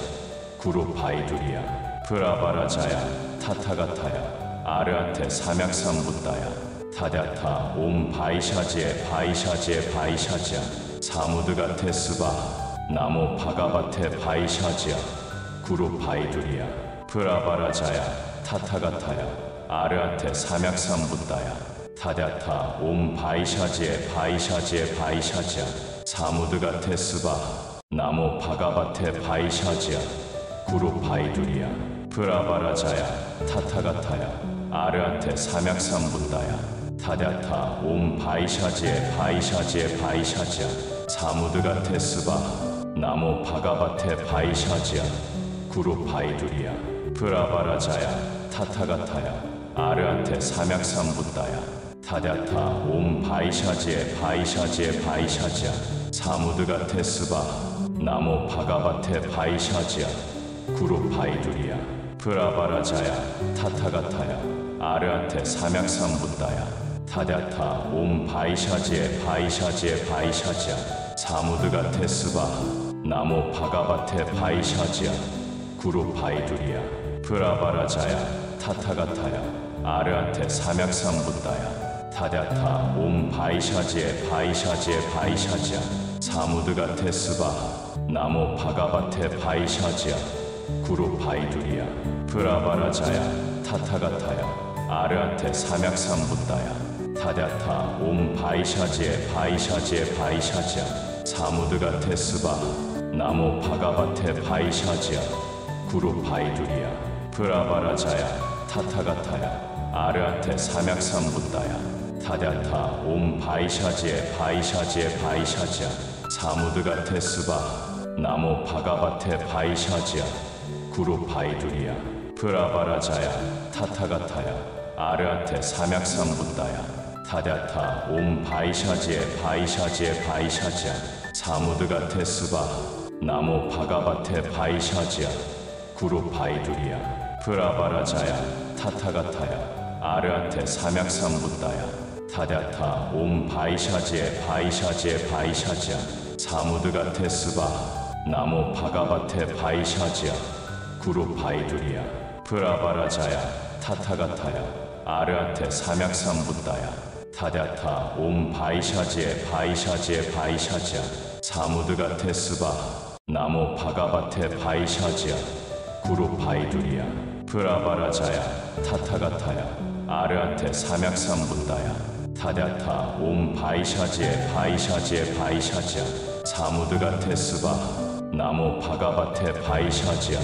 A: 구루 바이두리야 브라바라자야 타타가타야 아르아테 삼약삼붓다야 타냐타 옴 바이샤지에 바이샤지에 바이샤지야 사무드가 테스바 나모 바가바테 바이샤지야 구루 바이두리야 브라바라자야 타타가타야 아르아테 삼약삼붓다야 타냐타 옴 바이샤지에 바이샤지에 바이샤지야 사무드가 테스바 나모 바가바테 바이샤지야 구루 바이두리야 브라바라자야 타타가타야 아르아테 삼약삼붓다야 타냐타 옴 바이샤지에 바이샤지에 바이샤지야 사무드가 테스바 나모 바가바테 바이샤지야 구루 바이두리야 브라바라자야 타타가타야 아르아테 삼약삼붓다야 타냐타 옴 바이샤지에 바이샤지에 바이샤지야 사무드가 테스바 나모 바가바테 바이샤지야 구루 바이두리야 브라바라자야 타타가타야 아르아테 삼약삼붓다야 타냐타 옴 바이샤지에 바이샤지에 바이샤지야 사무드가 테스바 나모 바가바테 바이샤지야 구루 바이두리야 브라바라자야 타타가타야 아르아테 삼약삼붓다야 타냐타 옴 바이샤지에 바이샤지에 바이샤지야 사무드가 테스바 나모 바가바테 바이샤지야 구루 바이두리야 브라바라자야 타타가타야 아르아테 삼약삼붓다야 타냐타 옴 바이샤지에 바이샤지에 바이샤지야 사무드가 테스바 나모 바가바테 바이샤지야 구루 바이두리야 브라바라자야 타타가타야 아르아테 삼약삼붓다야 타냐타 옴 바이샤지에 바이샤지에 바이샤지야 사무드가 테스바 나모 바가바테 바이샤지야 구루 바이두리야 브라바라자야 타타가타야 아르아테 삼약삼붓다야 타냐타 옴 바이샤지에 바이샤지에 바이샤지야 사무드가 테스바 나모 바가바테 바이샤지야 구루 바이두리야 브라바라자야 타타가타야 아르아테 삼약삼붓다야 타냐타 옴 바이샤지에 바이샤지에 바이샤지야 사무드가 테스바 나모 바가바테 바이샤지야 구루 바이두리야 브라바라자야 타타가타야 아르아테 삼약삼붓다야 타냐타 옴 바이샤지에 바이샤지에 바이샤지야 사무드가 테스바 나모 바가바테 바이샤지야 구루파이두리야 브라바라자야 타타가타야 아르아테 삼약삼분다야 타냐타 옴 바이샤지에 바이샤지에 바이샤지야 사무드가 테스바 나모 바가바테 바이샤지야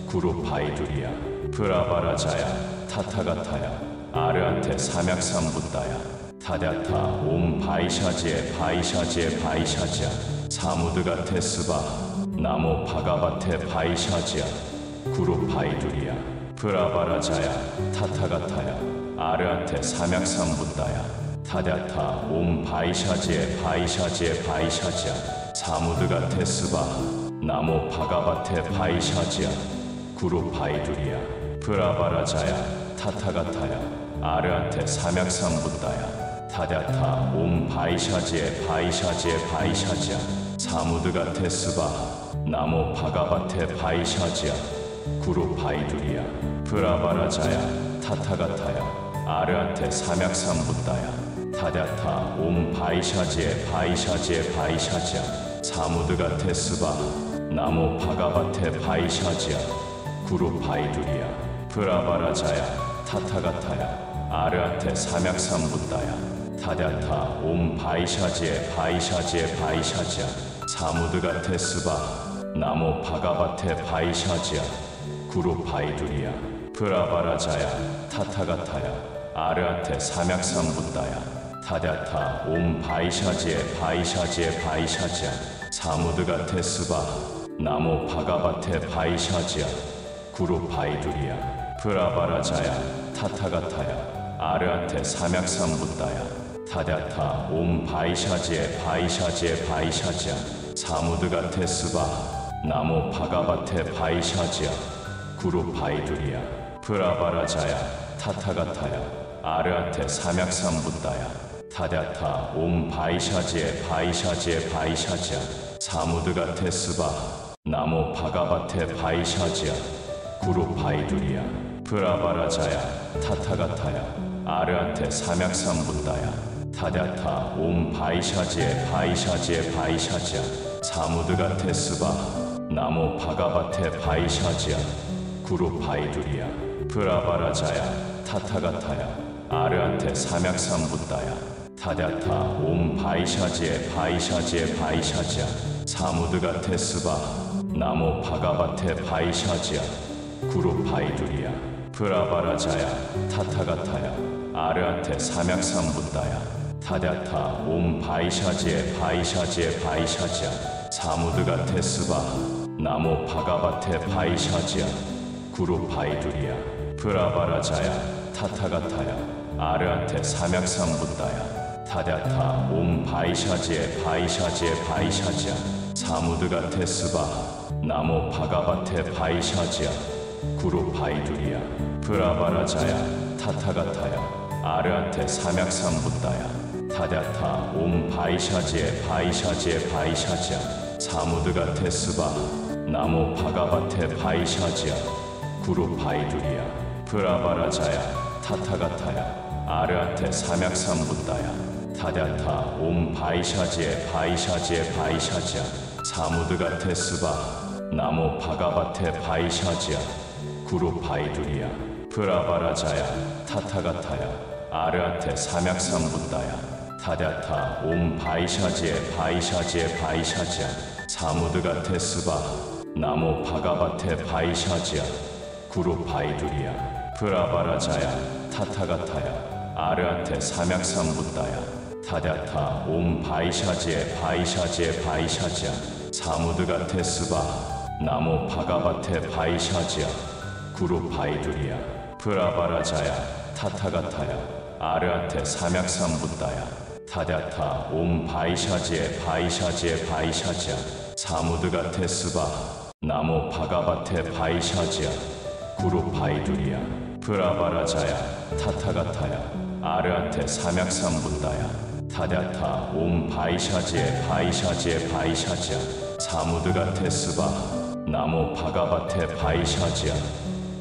A: 구루파이두리야 브라바라자야 타타가타야 아르아테 삼약삼분다야 타냐타 옴 바이샤지에 바이샤지에 바이샤지야 사무드가 테스바 나모 바가바테 바이샤지야 구루파이두리야 브라바라자야 타타가타야 아르아테 삼약삼분다야 타냐타 옴 바이샤지에 바이샤지에 바이샤지야 사무드가 테스바 나모 바가바테 바이샤지야 구루파이두리야 브라바라자야 타타가타야 아르아테 삼약삼분다야 타냐타 옴 바이샤지에 바이샤지에 바이샤지야 사무드가 테스바 나모 바가바테 바이샤지야 구루파이두리야 브라바라자야 타타가타야 아르아테 삼약삼분다야 타냐타 옴 바이샤지에 바이샤지에 바이샤지야 사무드가 테스바 나모 바가바테 바이샤지야 구루파이두리야 브라바라자야 타타가타야 아르아테 삼약삼분다야 타냐타 옴 바이샤지에 바이샤지에 바이샤지야 사무드가 테스바 나모 바가바테 바이샤지야 구루파이두리야 브라바라자야 타타가타야 아르아테 삼약삼분다야 타냐타 옴 바이샤지에 바이샤지에 바이샤지야 사무드가 테스바 나모 바가바테 바이샤지야 구루파이두리야 브라바라자야 타타가타야 아르아테 삼약삼분다야 타냐타 옴 바이샤지에 바이샤지에 바이샤지야 사무드가 테스바 나모 바가바테 바이샤지야 구루파이두리야 브라바라자야 타타가타야 아르아테 삼약삼분다야 타냐타 옴 바이샤지에 바이샤지에 바이샤지야 사무드가 테스바 나모 바가바테 바이샤지야 구루파이두리야 브라바라자야 타타가타야 아르아테 삼약삼분다야 타냐타 옴 바이샤지에 바이샤지에 바이샤지야 사무드가 테스바 나모 바가바테 바이샤지야 구루파이두리야 브라바라자야 타타가타야 아르아테 삼약삼분다야 타냐타 옴 바이샤지에 바이샤지에 바이샤지야 사무드가 테스바 나모 바가바테 바이샤지야 구루파이두리야 브라바라자야 타타가타야 아르아테 삼약삼분다야 타냐타 옴 바이샤지에 바이샤지에 바이샤지야 사무드가 테스바 나모 바가바테 바이샤지야 구루파이두리야 브라바라자야 타타가타야 아르아테 삼약삼분다야 타냐타 옴 바이샤지에 바이샤지에 바이샤지야 사무드가 테스바 나모 바가바테 바이샤지야 구루파이두리야 브라바라자야 타타가타야 아르아테 삼약삼분다야 타냐타 옴 바이샤지에 바이샤지에 바이샤지야 사무드가 테스바 나모 바가바테 바이샤지야 구루파이두리야 브라바라자야 타타가타야 아르아테 삼약삼분다야 타냐타 옴 바이샤지에 바이샤지에 바이샤지야 사무드가 테스바 나모 바가바테 바이샤지야 구루파이두리야 브라바라자야 타타가타야 아르아테 삼약삼분다야 타냐타 옴 바이샤지에 바이샤지에 바이샤지야 사무드가 테스바 나모 바가바테 바이샤지야 구루파이두리야 브라바라자야 타타가타야 아르아테 삼약삼분다야 타냐타 옴 바이샤지에 바이샤지에 바이샤지야 사무드가 테스바 나모 바가바테 바이샤지야 구루파이두리야 브라바라자야 타타가타야 아르아테 삼약삼분다야 타냐타 옴 바이샤지에 바이샤지에 바이샤지야 사무드가 테스바 나모 바가바테 바이샤지야 구루파이두리야 브라바라자야 타타가타야 아르아테 삼약삼분다야 타냐타 옴 바이샤지에 바이샤지에 바이샤지야 사무드가 테스바 나모 바가바테 바이샤지야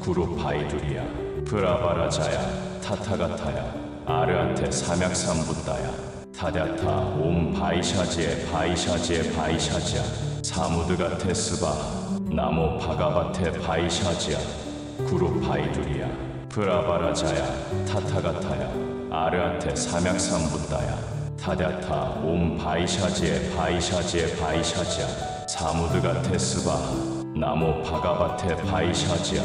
A: 구루파이두리야 브라바라자야 타타가타야 아르아테 삼약삼분다야 타냐타 옴 바이샤지에 바이샤지에 바이샤지야 사무드가 테스바 나모 바가바테 바이샤지야 구루 바이두리야 브라바라자야 타타가타야 아르아테 삼약삼부다야 타냐타 옴 바이샤지에 바이샤지에 바이샤지야 사무드가 테스바 나모 바가바테 바이샤지야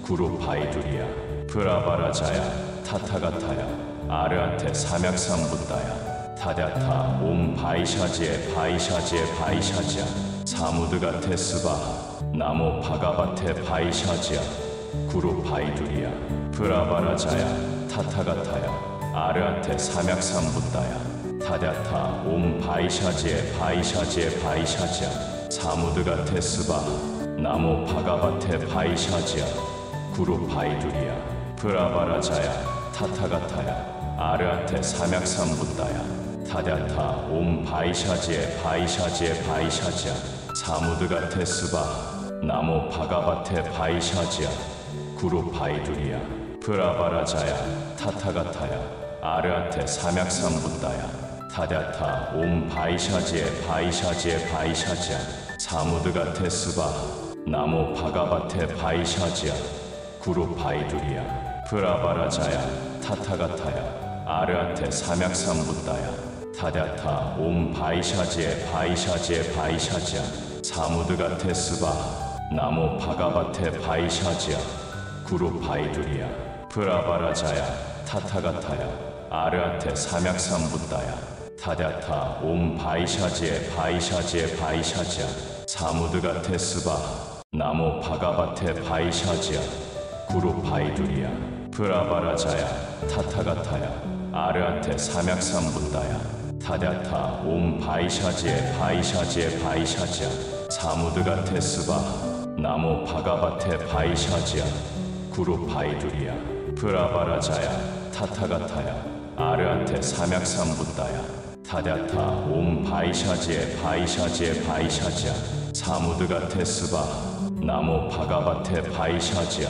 A: 구루 바이두리야 브라바라자야 타타가타야 아르아테 삼약삼부다야 타냐타 옴 바이샤지에 바이샤지에 바이샤지야 사무드가 테스바 나모 바가바테 바이샤지야 구루 바이두리야 브라바라자야 타타가타야 아르아테 삼약삼부다야 타냐타 옴 바이샤지에 바이샤지에 바이샤지야 사무드가 테스바 나모 바가바테 바이샤지야 구루 바이두리야 브라바라자야 타타가타야 아르아테 삼약삼부다야 타냐타 옴 바이샤지에 바이샤지에 바이샤지야 사무드가 테스바 나모 바가바테 바이샤지야 구루 바이두리야 브라바라자야 타타가타야 아르아테 삼약삼부다야 타냐타 옴 바이샤지에 바이샤지에 바이샤지야 사무드가 테스바 나모 바가바테 바이샤지야 구루 바이두리야 브라바라자야 타타가타야 아르아테 삼약삼부다야 타냐타 옴 바이샤지에 바이샤지에 바이샤지야 사무드가 테스바 나모 바가바테 바이샤지야 구루 바이두리야 브라바라자야 타타가타야 아르아테 삼약삼부다야 타냐타 옴 바이샤지에 바이샤지에 바이샤지야 사무드가 테스바 나모 바가바테 바이샤지야 구루 바이두리야 브라바라자야 타타가타야 아르아테 삼약삼부다야 타냐타 옴 바이샤지에 바이샤지에 바이샤지야 사무드가 테스바 나모 바가바테 바이샤지야 구루 바이두리야 브라바라자야 타타가타야 아르아테 삼약삼부다야 타냐타 옴 바이샤지에 바이샤지에 바이샤지야 사무드가 테스바 나모 바가바테 바이샤지야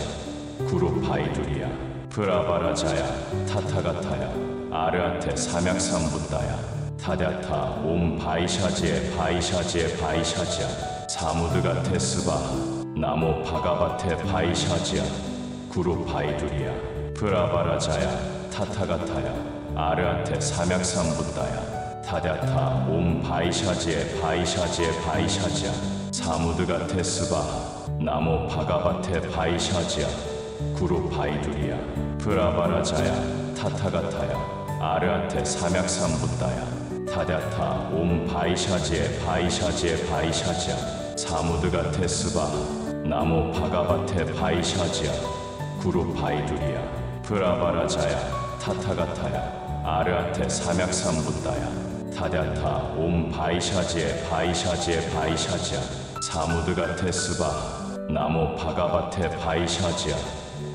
A: 구루 바이두리야 브라바라자야 타타가타야 아르아테 삼약삼부다야 타냐타 옴 바이샤지에 바이샤지에 바이샤지야 사무드가 테스바 나모 바가바테 바이샤지야 구루 바이두리야 브라바라자야 타타가타야 아르아테 삼약삼부다야 타냐타 옴 바이샤지에 바이샤지에 바이샤지야 사무드가 테스바 나모 바가바테 바이샤지야 구루 바이두리야 브라바라자야 타타가타야 아르아테 삼약삼부다야 타냐타 옴 바이샤지에 바이샤지에 바이샤지야 사무드가 테스바 나모 바가바테 바이샤지야 구루 바이두리야 브라바라자야 타타가타야 아르아테 삼약삼부다야 타냐타 옴 바이샤지에 바이샤지에 바이샤지야 사무드가 테스바 나모 바가바테 바이샤지야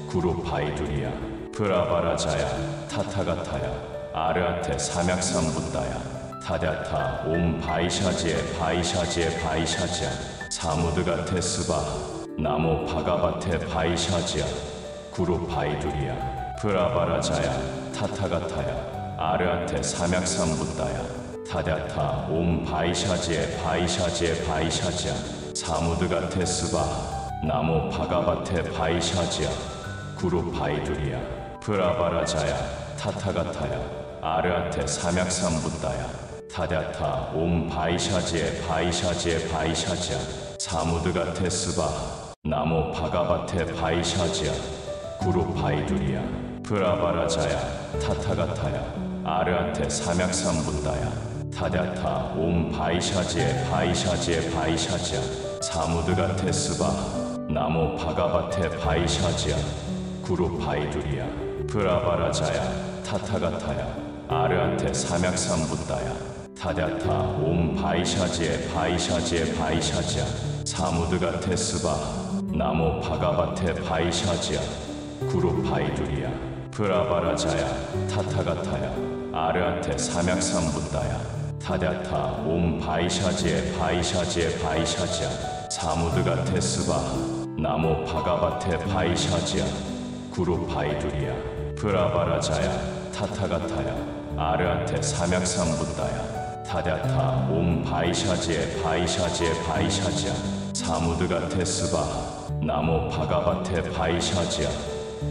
A: 구루 바이두리야 브라바라자야 타타가타야 아르아테 삼약삼부다야 타냐타 옴 바이샤지에 바이샤지에 바이샤지야 사무드가 테스바 나모 바가바테 바이샤지야 구루 바이두리야 브라바라자야 타타가타야 아르아테 삼약삼부다야 타냐타 옴 바이샤지에 바이샤지에 바이샤지야 사무드가 테스바 나모 바가바테 바이샤지야 구루 바이두리야 브라바라자야 타타가타야 아르아테 삼약삼부다야 타냐타 옴 바이샤지에 바이샤지에 바이샤지야 사무드가 테스바 나모 바가바테 바이샤지야 구루 바이두리야 브라바라자야 타타가타야 아르아테 삼약삼부다야 타냐타 옴 바이샤지에 바이샤지에 바이샤지야 사무드가 테스바 나모 바가바테 바이샤지야 구루 바이두리야 브라바라자야 타타가타야 아르아테 삼약삼부다야 타냐타 옴 바이샤지에 바이샤지에 바이샤지야 사무드가 테스바 나모 바가바테 바이샤지야 구루 바이두리야 브라바라자야 타타가타야 아르아테 삼약삼부다야 타냐타 옴 바이샤지에 바이샤지에 바이샤지야 사무드가 테스바 나모 바가바테 바이샤지야 구루 바이두리야 브라바라자야 타타가타야 아르아테 삼약삼부다야 타냐타 옴 바이샤지에 바이샤지에 바이샤지야 사무드가 테스바하 나모 바가바테 바이샤지아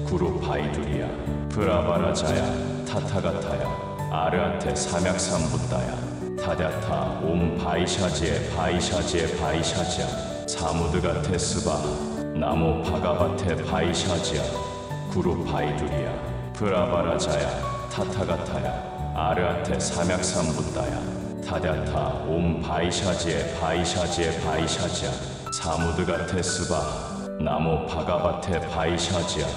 A: 구루 바이두리아 브라바라자야 타타가타야 아르한테 삼약삼붓다야 타냐타 옴 바이샤지에 바이샤지에 바이샤지아 사무드가 테스바하 나모 바가바테 바이샤지아 구루 바이두리아 브라바라자야 타타가타야 아르한테 삼약삼붓다야 타냐타 옴 바이샤지에 바이샤지에 바이샤지아 사무드가 테스바하 나모 바가바테 바이샤지아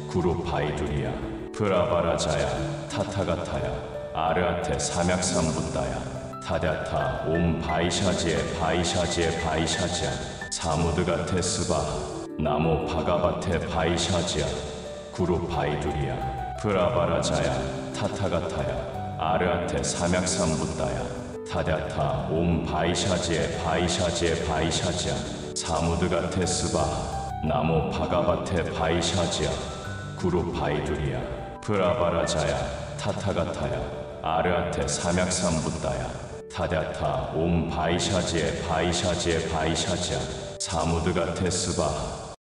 A: 구루 바이두리아 브라바라자야 타타가타야 아르한테 삼약삼붓다야 타냐타 옴 바이샤지에 바이샤지에 바이샤지아 사무드가 테스바하 나모 바가바테 바이샤지아 구루 바이두리아 브라바라자야 타타가타야 아르한테 삼약삼붓다야 타냐타 옴 바이샤지에 바이샤지에 바이샤지아 사무드가 테스바하 나모 바가바테 바이샤지아 구루 바이두리아 브라바라자야 타타가타야 아르한테 삼약삼붓다야 타냐타 옴 바이샤지에 바이샤지에 바이샤지아 사무드가 테스바하